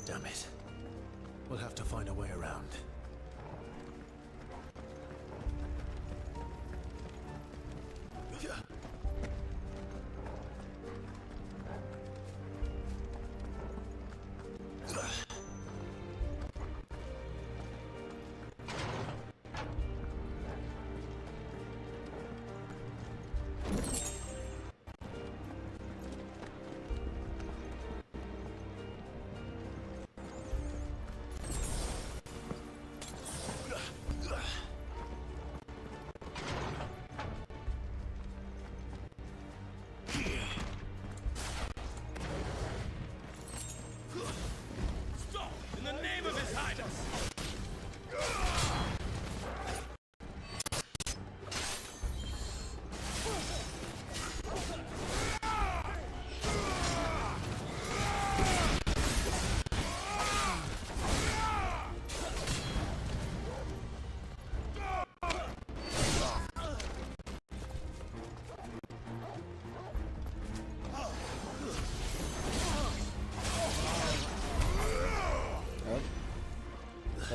Damn it. We'll have to find a way around.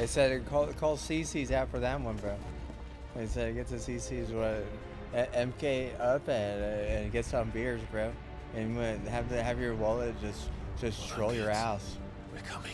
They said call CC's out for that one, bro. They said get to CC's MK up and get some beers, bro, and have your wallet just troll your ass. We're coming.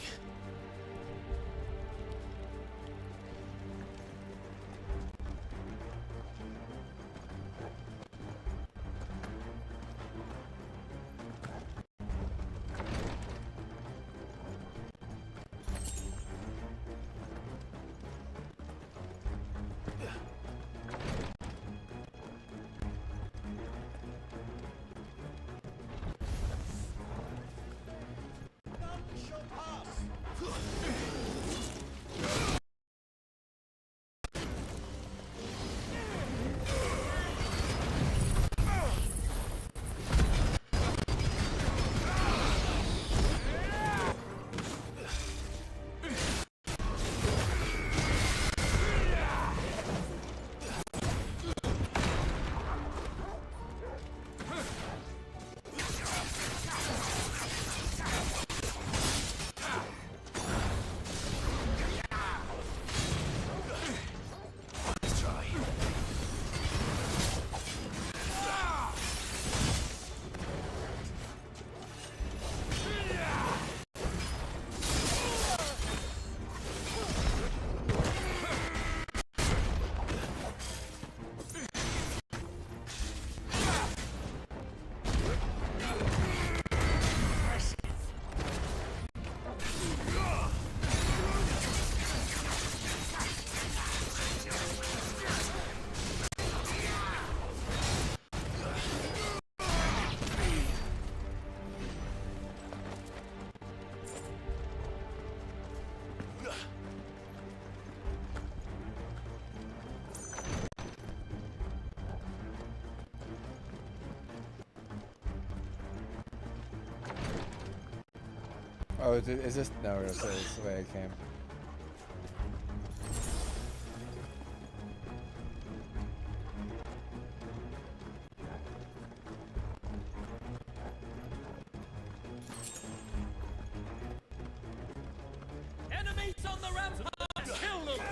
Oh, is this? No, it's the way I came. Enemies on the rampart! Kill them!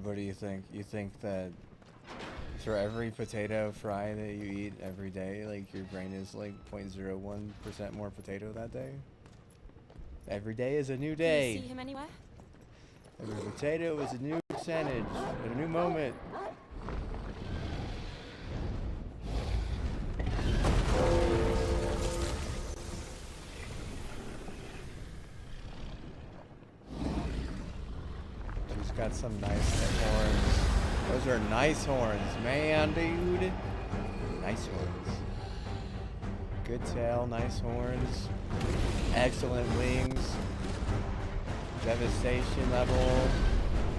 What do you think? You think that for every potato fry that you eat every day, like your brain is like 0.01% more potato that day? Every day is a new day. Do you see him anywhere? Every potato is a new percentage, a new moment. She's got some nice horns. Those are nice horns, man, dude. Nice horns. Good tail, nice horns. Excellent wings. Devastation level.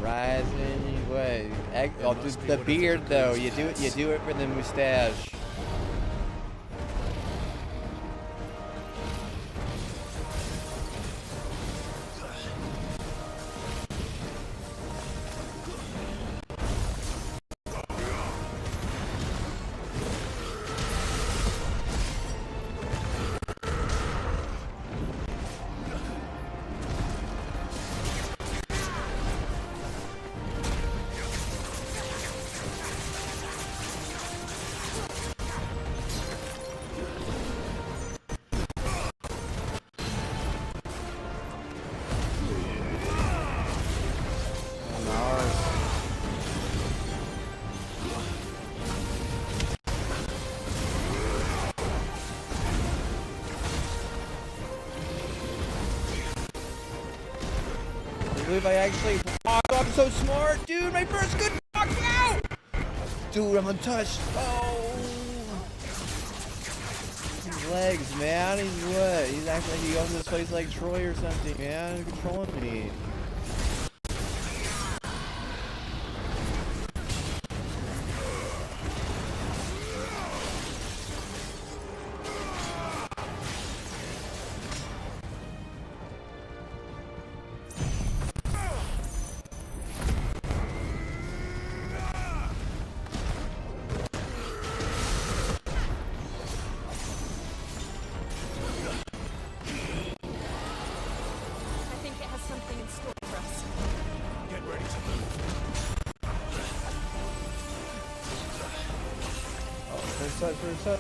Rising. What? Oh, the beard though. You do it for the mustache. What if I actually... Oh, I'm so smart, dude! My first good walkthrough! Dude, I'm untouched. Oh! His legs, man. He's what? He's acting like he owns this place like Troy or something, man. He's controlling me. First up.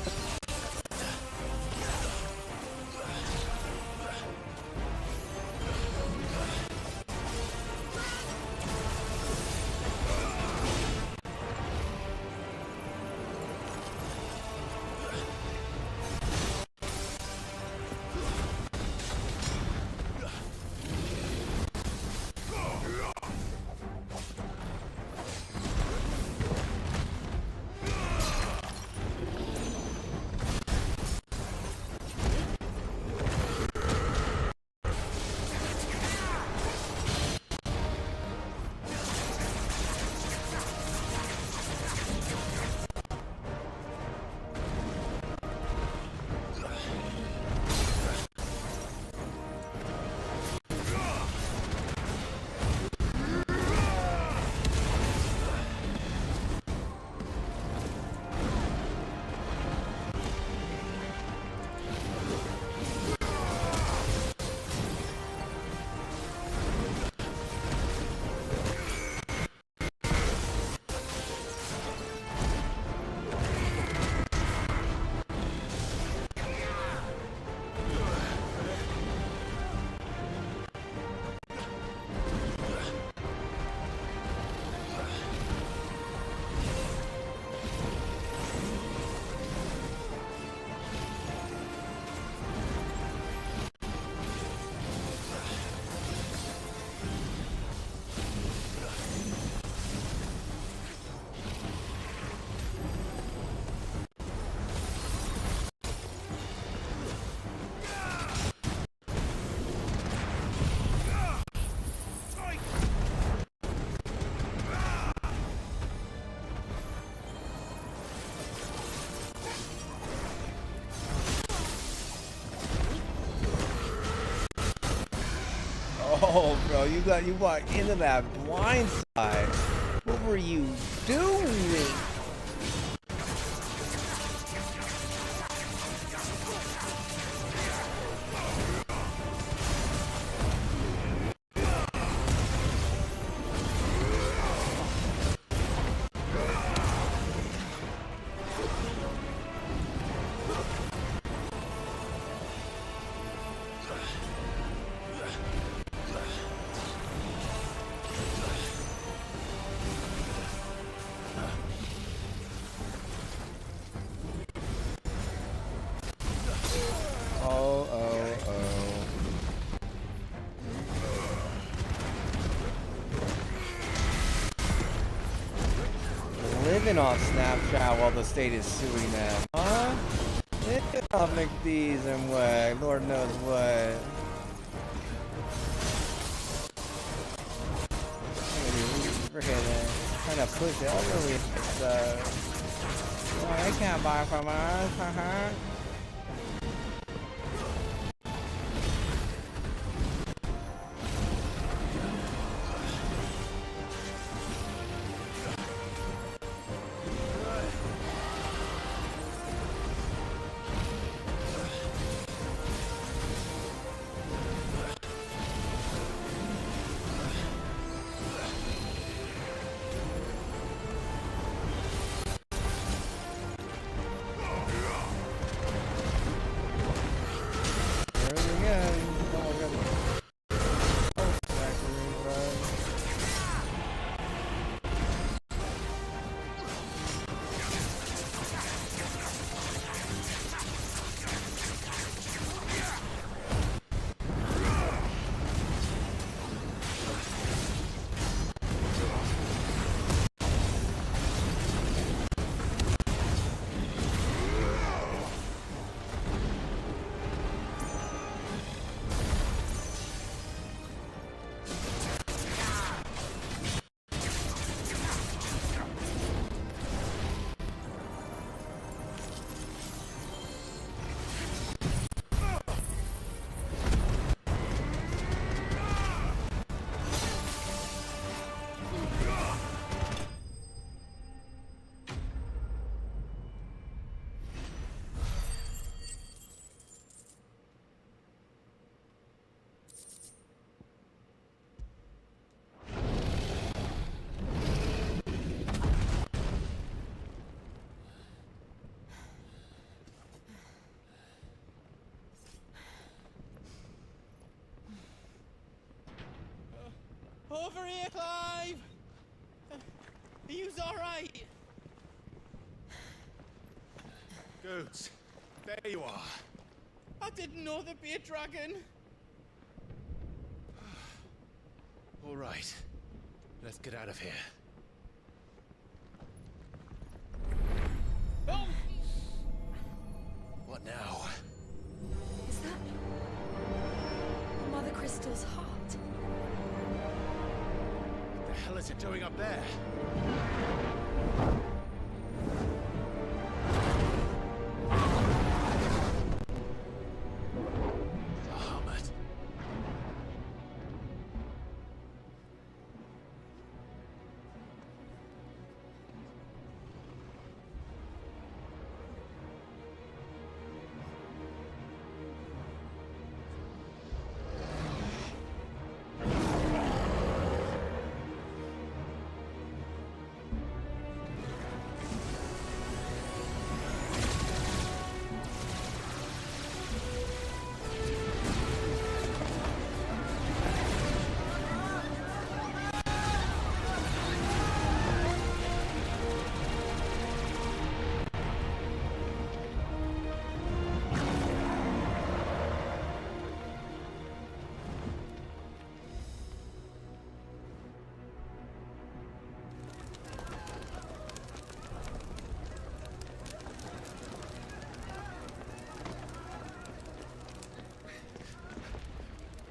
Oh, bro, you walked into that blind side. What were you doing? Living on Snapchat while the state is suing them, huh? Yeah, I'll make these and what? Lord knows what. Freaking trying to push elderly stuff. Oh, they can't buy from us, over here, Clive! Are you alright? Goods, there you are. I didn't know there'd be a dragon. All right, let's get out of here. Oh! What now? Is that Mother Crystal's heart? What the hell is it doing up there? Bahamut.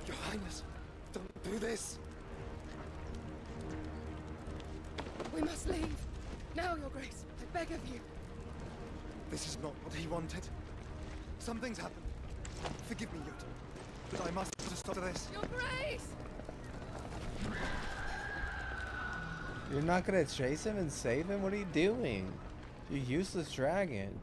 Your Highness, don't do this. We must leave. Now, Your Grace. I beg of you. This is not what he wanted. Something's happened. Forgive me, Yod, but I must stop this. Your Grace! You're not gonna chase him and save him? What are you doing? You useless dragon.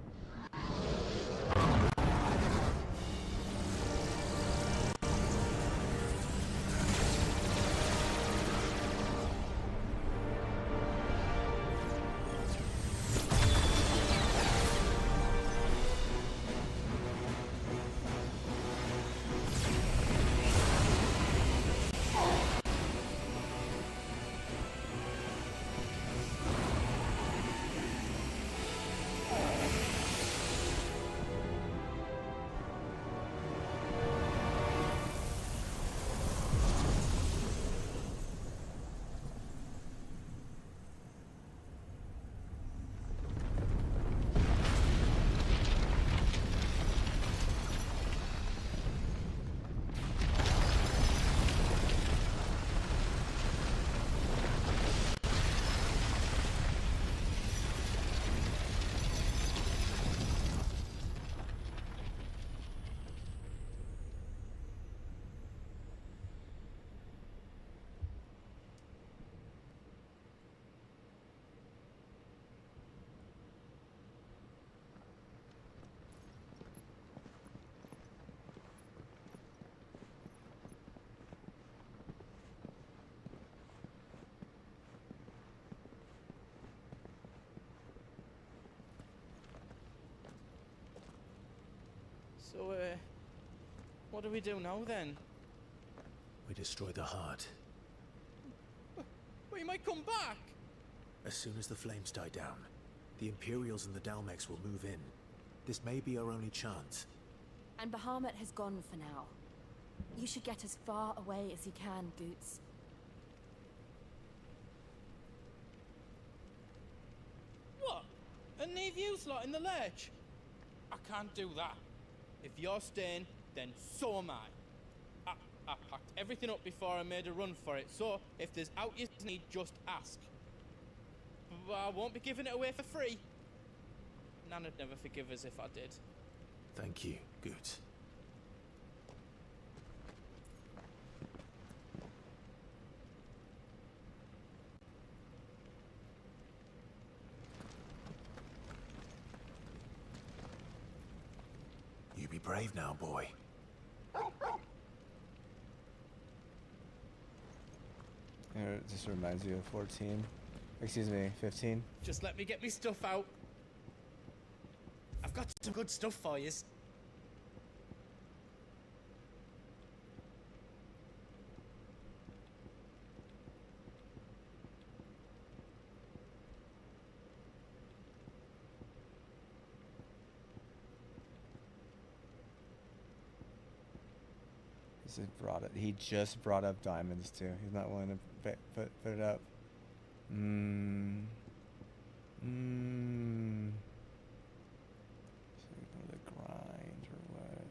So, what do we do now then? We destroy the heart. We might come back! As soon as the flames die down, the Imperials and the Dalmex will move in. This may be our only chance. And Bahamut has gone for now. You should get as far away as you can, Goots. What? A nEW's lot in the ledge? I can't do that. If you're staying, then so am I. I packed everything up before I made a run for it, so if there's out you need, just ask. But I won't be giving it away for free. Nana'd never forgive us if I did. Thank you, good. You be brave now, boy. It just reminds you of 14. Excuse me, 15. Just let me get me stuff out. I've got some good stuff for you. He just brought up diamonds too. He's not willing to put it up. So go to the grind or what?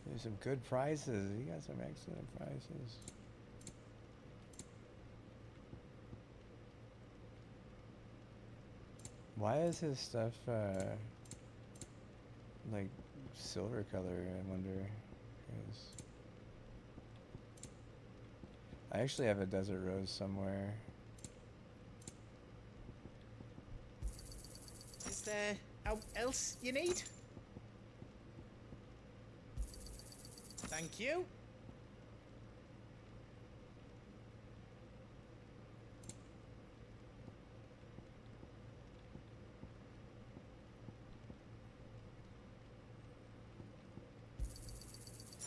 There's some good prices. You got some excellent prices. Why is his stuff like silver color? I wonder. 'Cause I actually have a desert rose somewhere. Is there else you need? Thank you.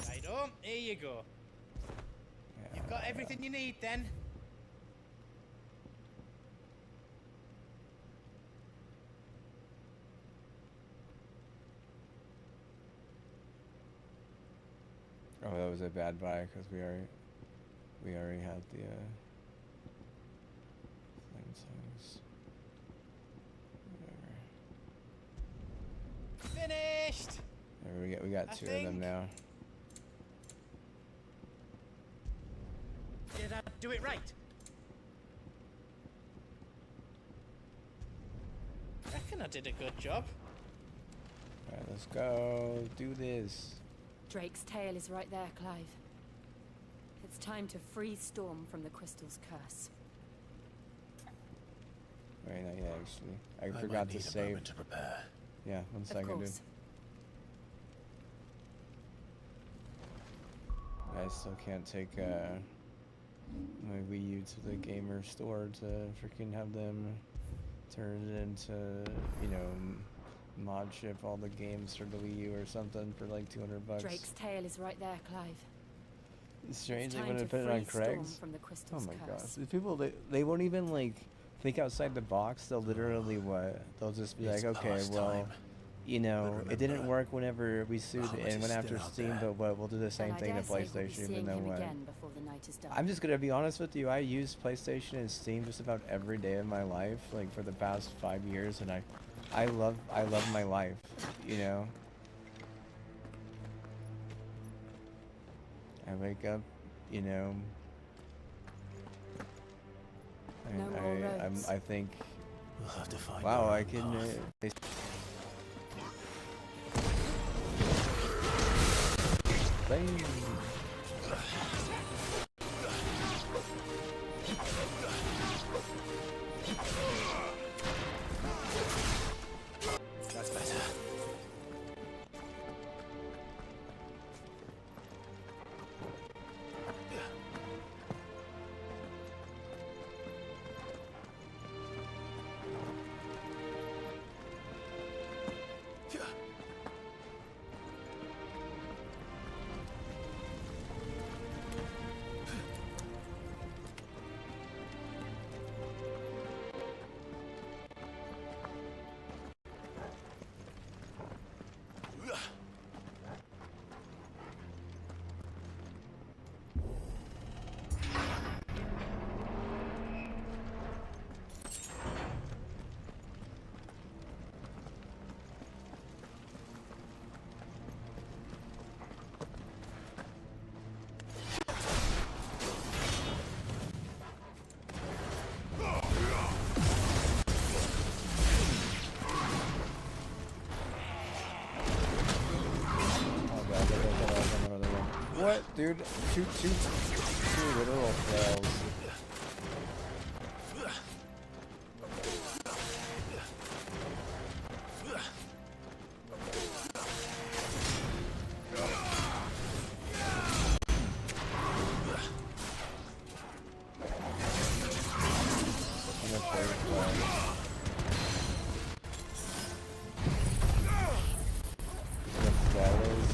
Right on, here you go. You've got everything you need then. Oh, that was a bad buy because we already had the flame songs. Whatever. Finished. There we got two of them now. Did I do it right? Reckon I did a good job. All right, let's go do this. Drake's tail is right there, Clive. It's time to free Storm from the crystal's curse. Wait, not yet, actually. I might forgot to need a save. moment to prepare. Yeah, 1 second, dude. course. I still can't take my Wii U to the gamer store to freaking have them turn it into, you know, mod ship all the games for the Wii U or something for like $200. Drake's tail is right there, Clive. It's strange It's they time wouldn't to put it on free Storm Craig's. from the Oh crystal's my gosh, curse. these people they won't even like think outside the box. They'll literally they'll just be It's like, okay, past well, time. you know, But it didn't remember, work whenever we sued Muhammad and is went after still out Steam, there. but what we'll do the same Then I thing to dare say we'll be PlayStation, seeing even though him what. again before the night is done. I'm just gonna be honest with you. I use PlayStation and Steam just about every day of my life, like for the past 5 years, and I love my life, you know. I wake up, you know. No more roads. I think, We'll have to find wow, our I own can. path. Bang. That's better. What, dude? Two literal fails. And a third fail. The fail is.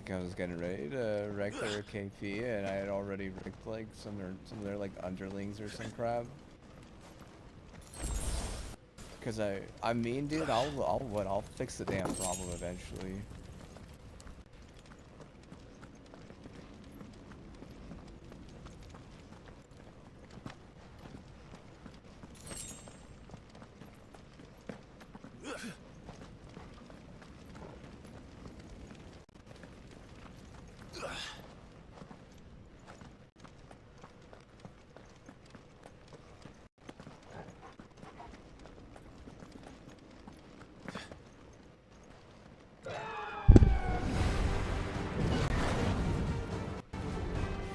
think I was getting ready to wreck their KP, and I had already wrecked like some of their like underlings or some crap. Cause I mean, dude, I'll fix the damn problem eventually.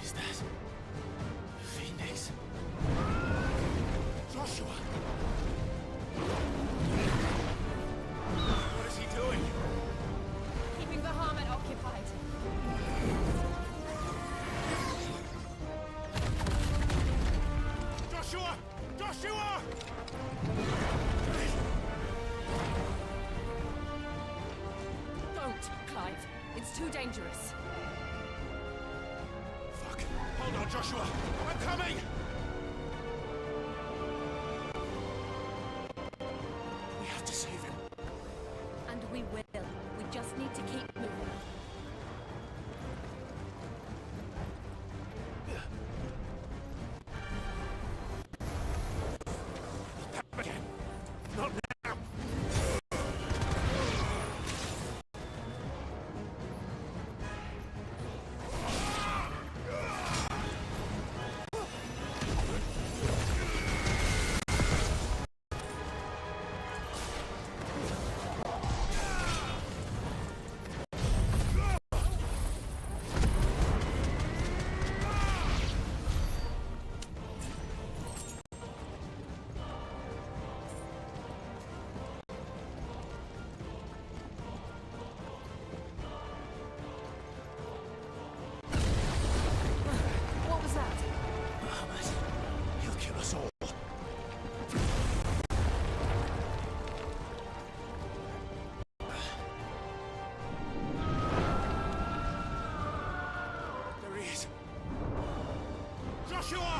Is that Phoenix? Joshua! What is he doing? Keeping the Bahamut occupied. Joshua! Joshua! Don't, Clive. It's too dangerous. Fuck. Hold on, Joshua. I'm coming! We have to save him. And we will. We just need to keep moving. Again. Not now! What was that? Bahamut. He'll kill us all. There he is. Joshua!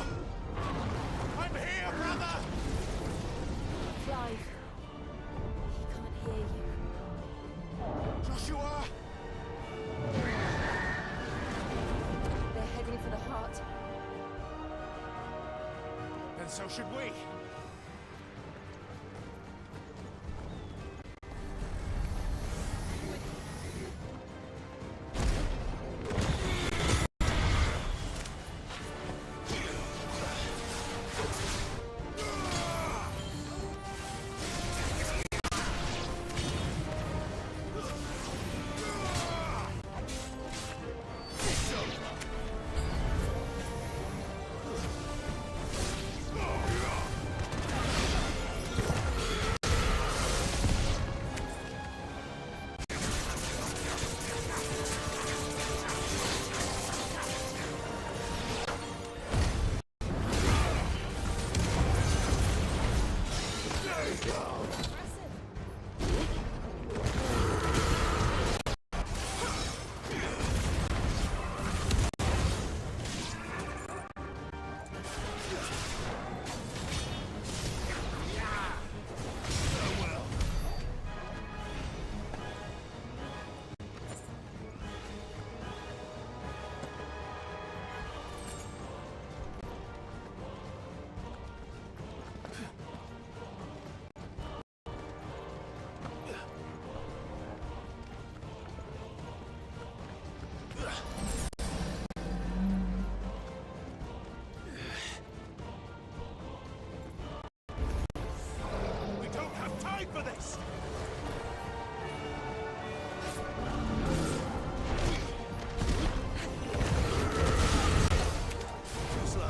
I'm here, brother! Clive. He can't hear you. Joshua! They're heading for the heart. And so should we. We don't have time for this! Too slow.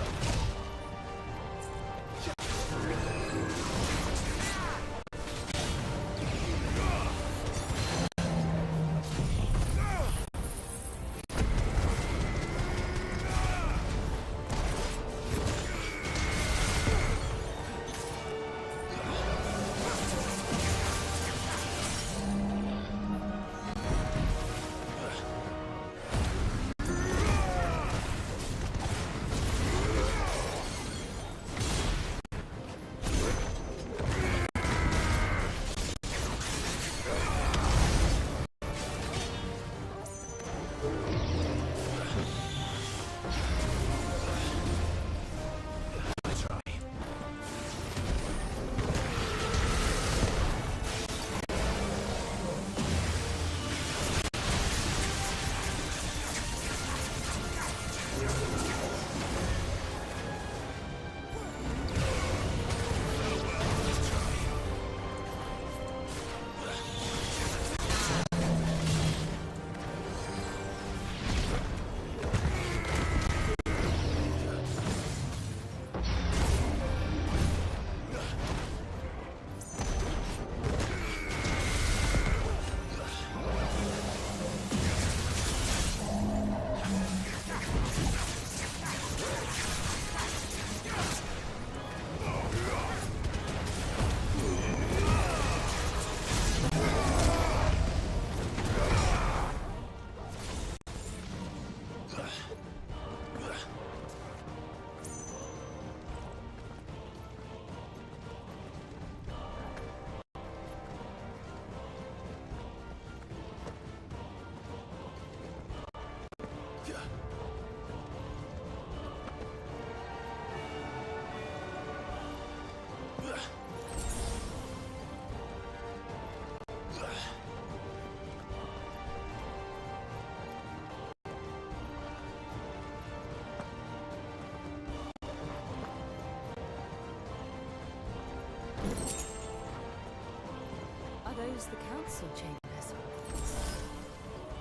Are those the council chambers?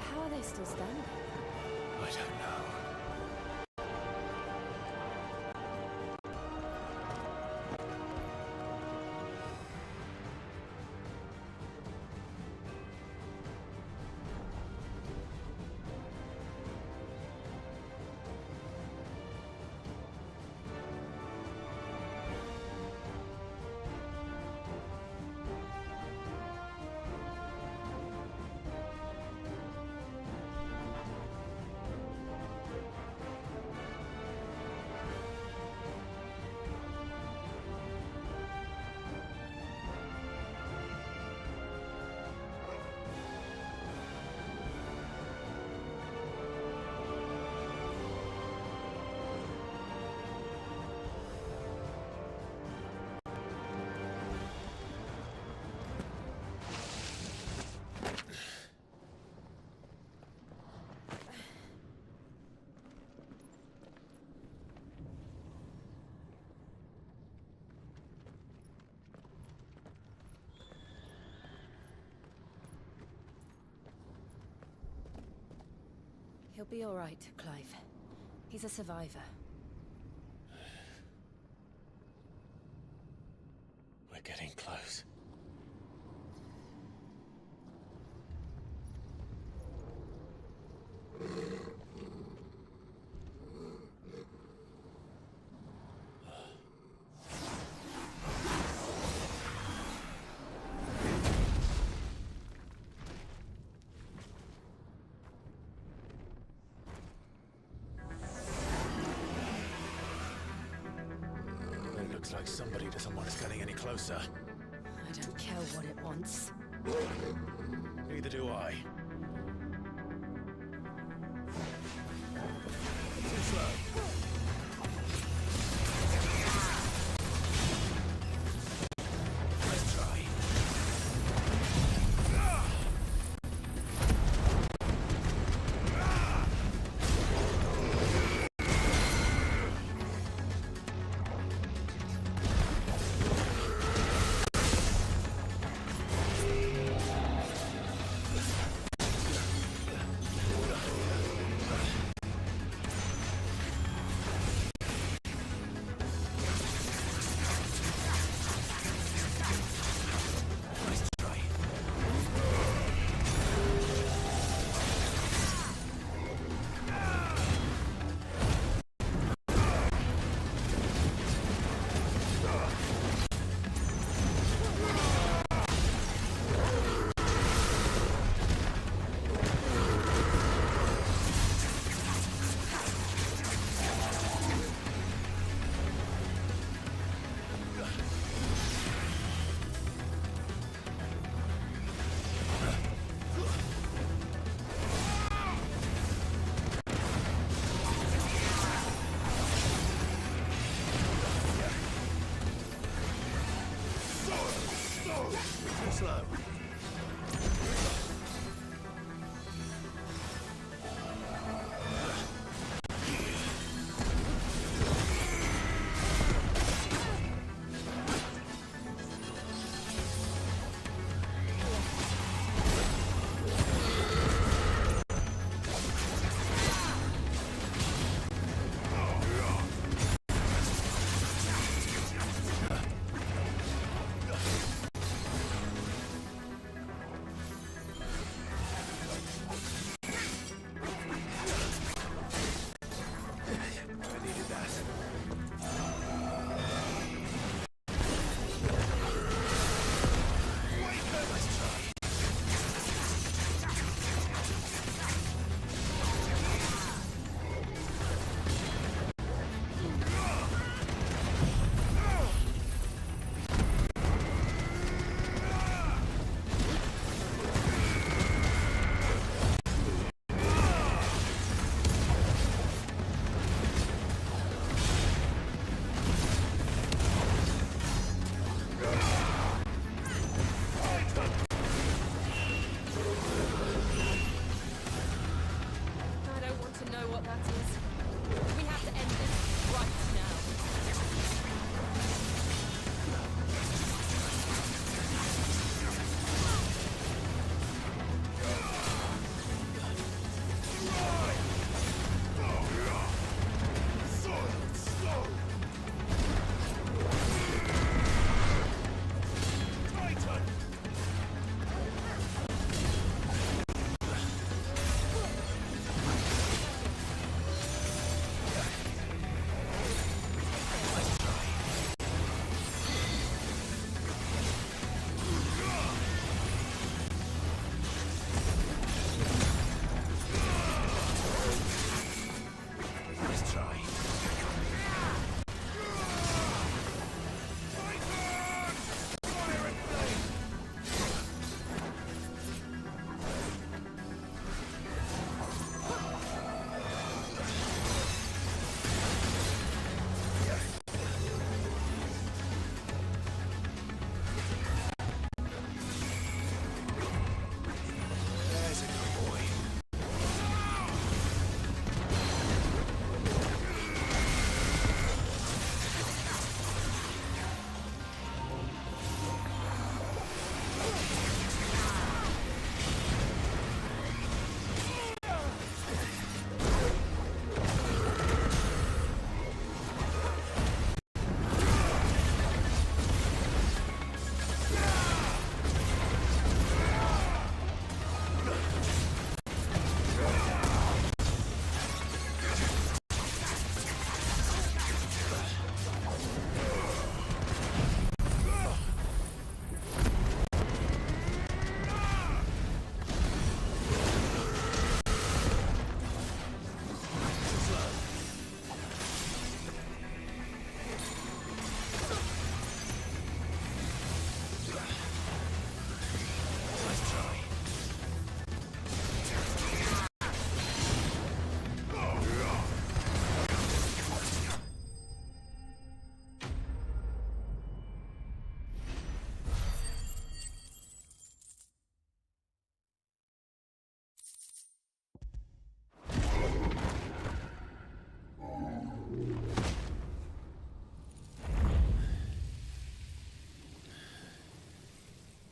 How are they still standing? I don't know. He'll be all right, Clive. He's a survivor. We're getting close. Looks like somebody doesn't want us getting any closer. I don't care what it wants. Neither do I. Too slow. Let's try. Slow.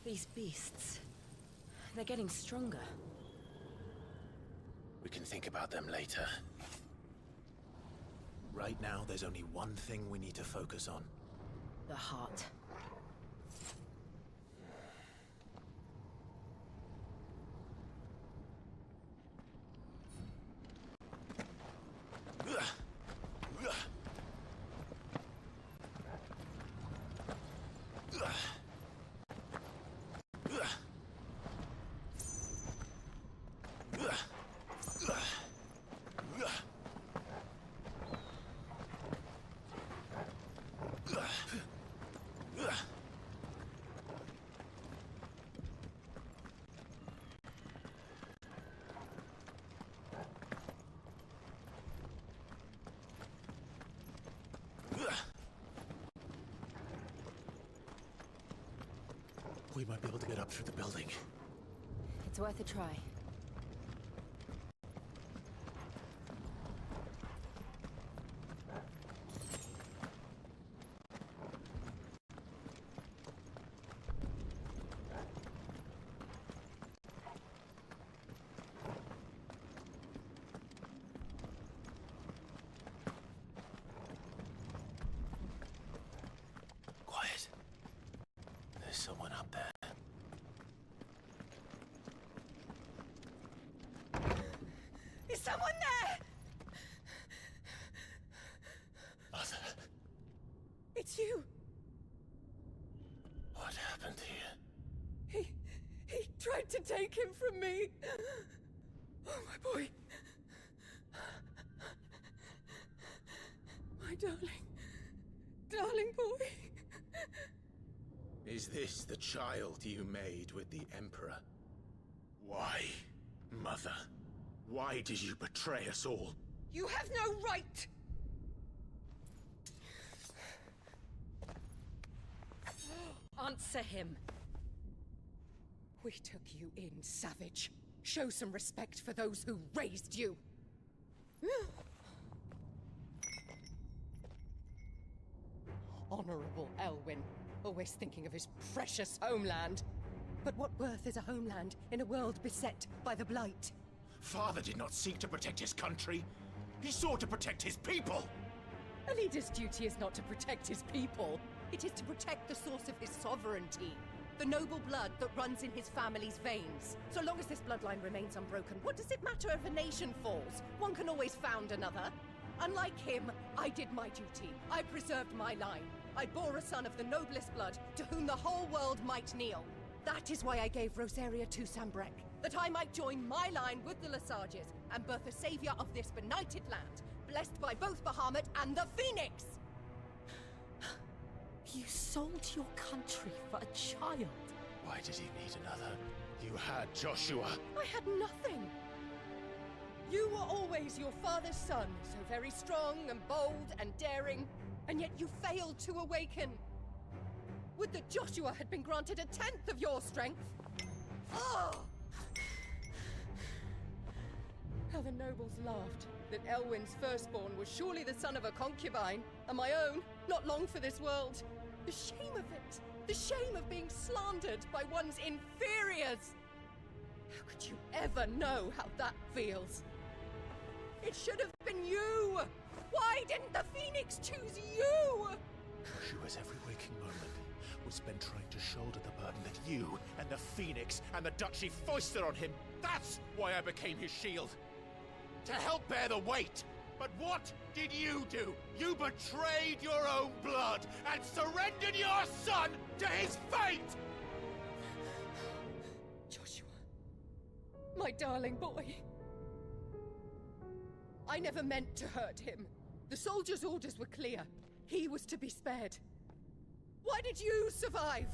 These beasts... they're getting stronger. We can think about them later. Right now, there's only one thing we need to focus on. The heart. We might be able to get up through the building. It's worth a try. Quiet. There's someone up there. Is someone there? Mother, It's you. what happened here? He tried to take him from me. Oh, my boy. My darling boy. Is this the child you made with the Emperor? Why, Mother? Why did you betray us all? You have no right! Answer him. We took you in, savage. Show some respect for those who raised you. Honorable Elwyn, always thinking of his precious homeland. But what worth is a homeland in a world beset by the Blight? Father did not seek to protect his country. He sought to protect his people. A leader's duty is not to protect his people. It is to protect the source of his sovereignty. The noble blood that runs in his family's veins. So long as this bloodline remains unbroken, what does it matter if a nation falls? One can always found another. Unlike him, I did my duty. I preserved my line. I bore a son of the noblest blood, to whom the whole world might kneel. That is why I gave Rosaria to Sambrek, that I might join my line with the Lesages and birth a savior of this benighted land, blessed by both Bahamut and the Phoenix! You sold your country for a child. Why did he need another? You had Joshua. I had nothing. You were always your father's son, so very strong and bold and daring, and yet you failed to awaken. Would that Joshua had been granted 1/10 of your strength? Oh! How the nobles laughed that Elwyn's firstborn was surely the son of a concubine, and my own, not long for this world. The shame of it! The shame of being slandered by one's inferiors! How could you ever know how that feels? It should have been you! Why didn't the Phoenix choose you? Joshua's every waking moment was spent trying to shoulder the burden that you And the Phoenix and the Duchy foisted on him. That's why I became his shield. To help bear the weight. But what did you do? You betrayed your own blood and surrendered your son to his fate! Joshua, my darling boy. I never meant to hurt him. The soldiers' orders were clear. He was to be spared. Why did you survive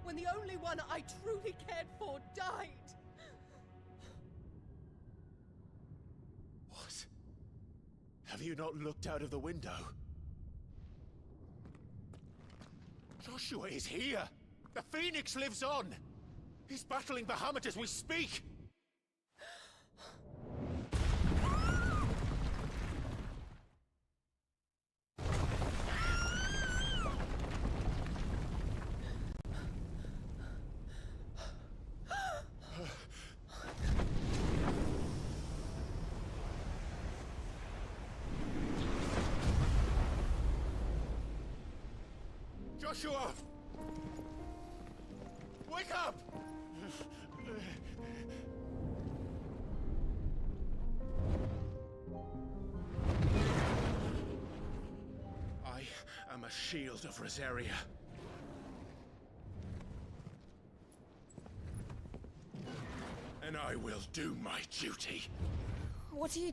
when the only one I truly cared for died? What? Have you not looked out of the window? Joshua is here! The Phoenix lives on! He's battling Bahamut as we speak! Joshua! Wake up! I am a shield of Rosaria. And I will do my duty. What are you...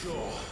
sure.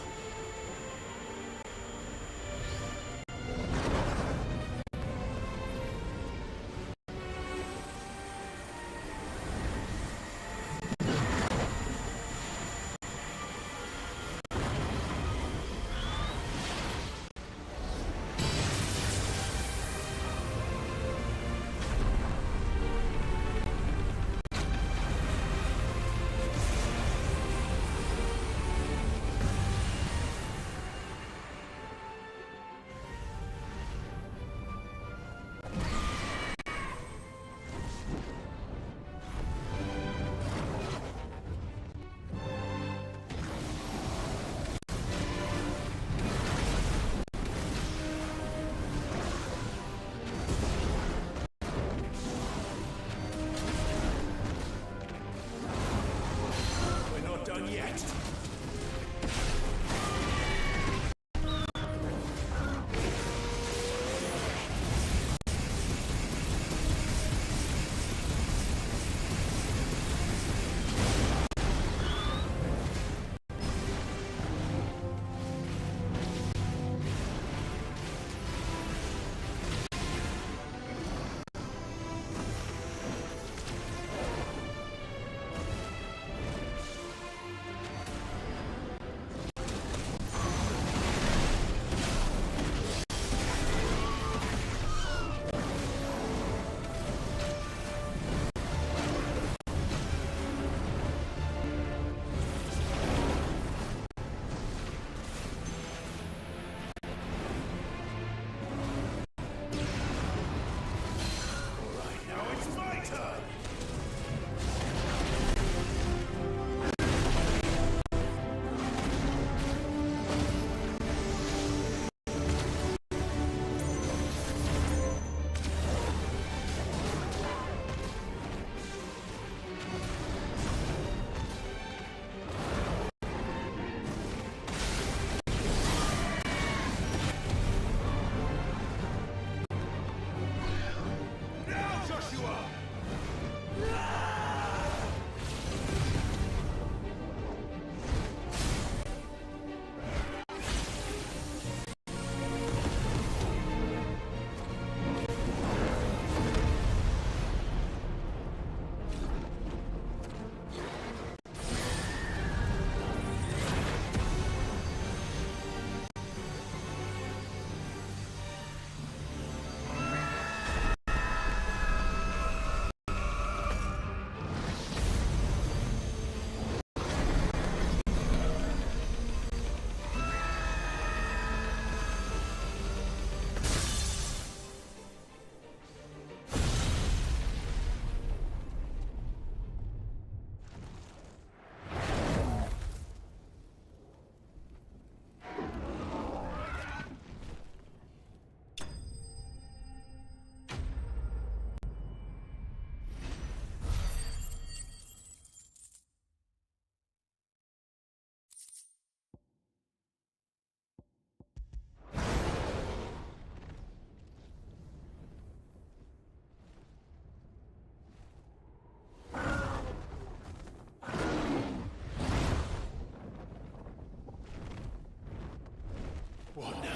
What now?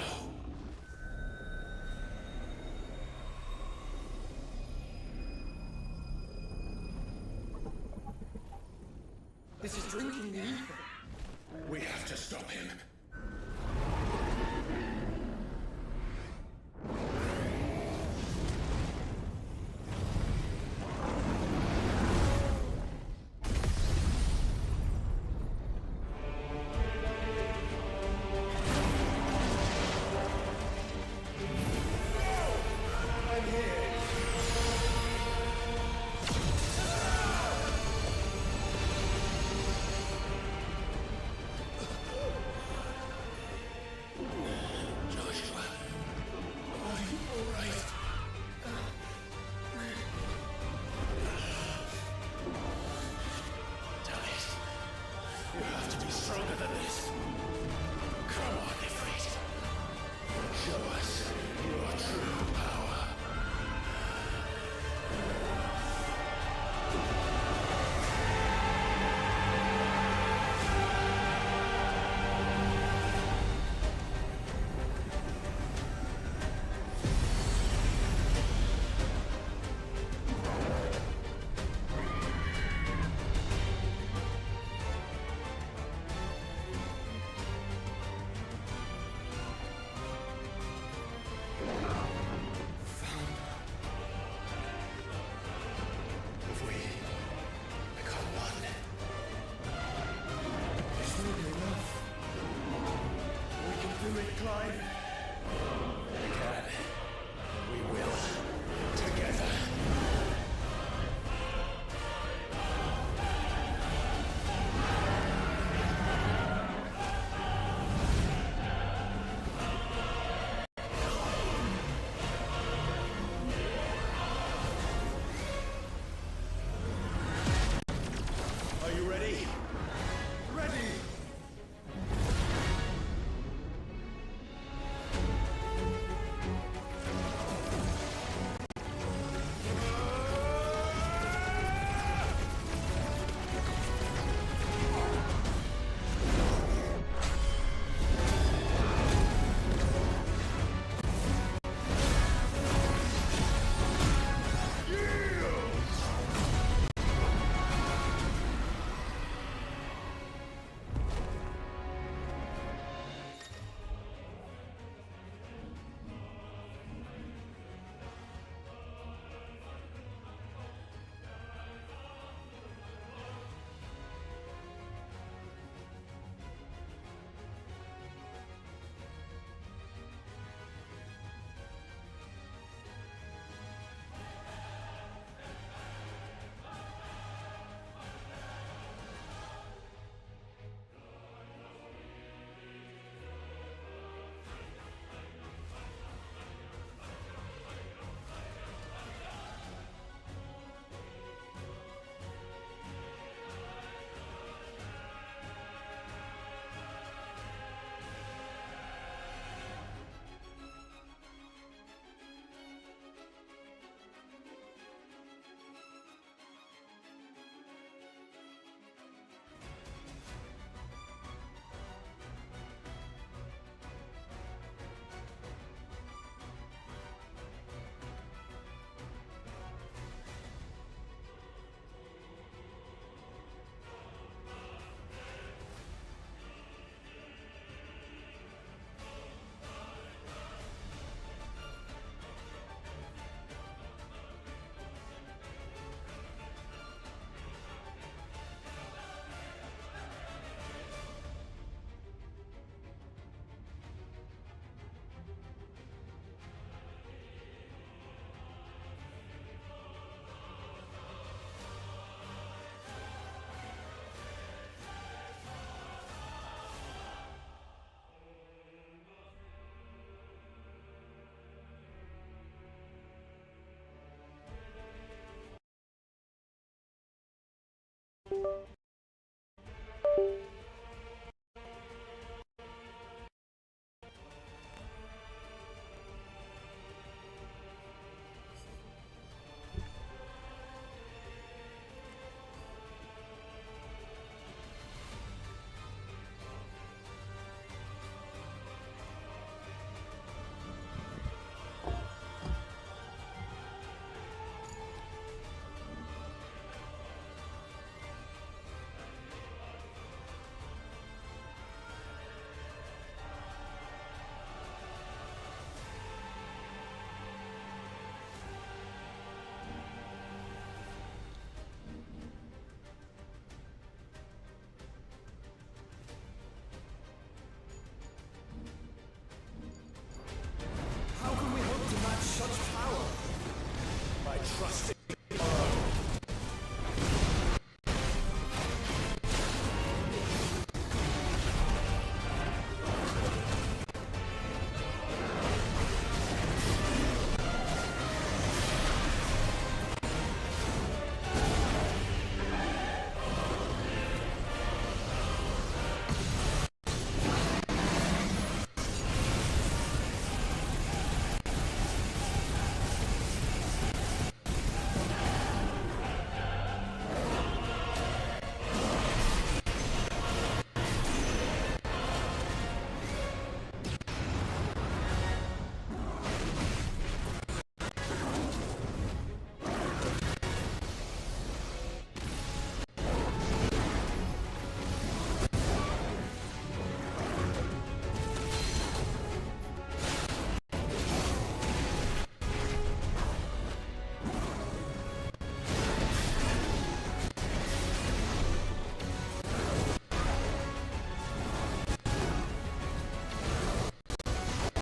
This is drinking the ether. We have to stop him.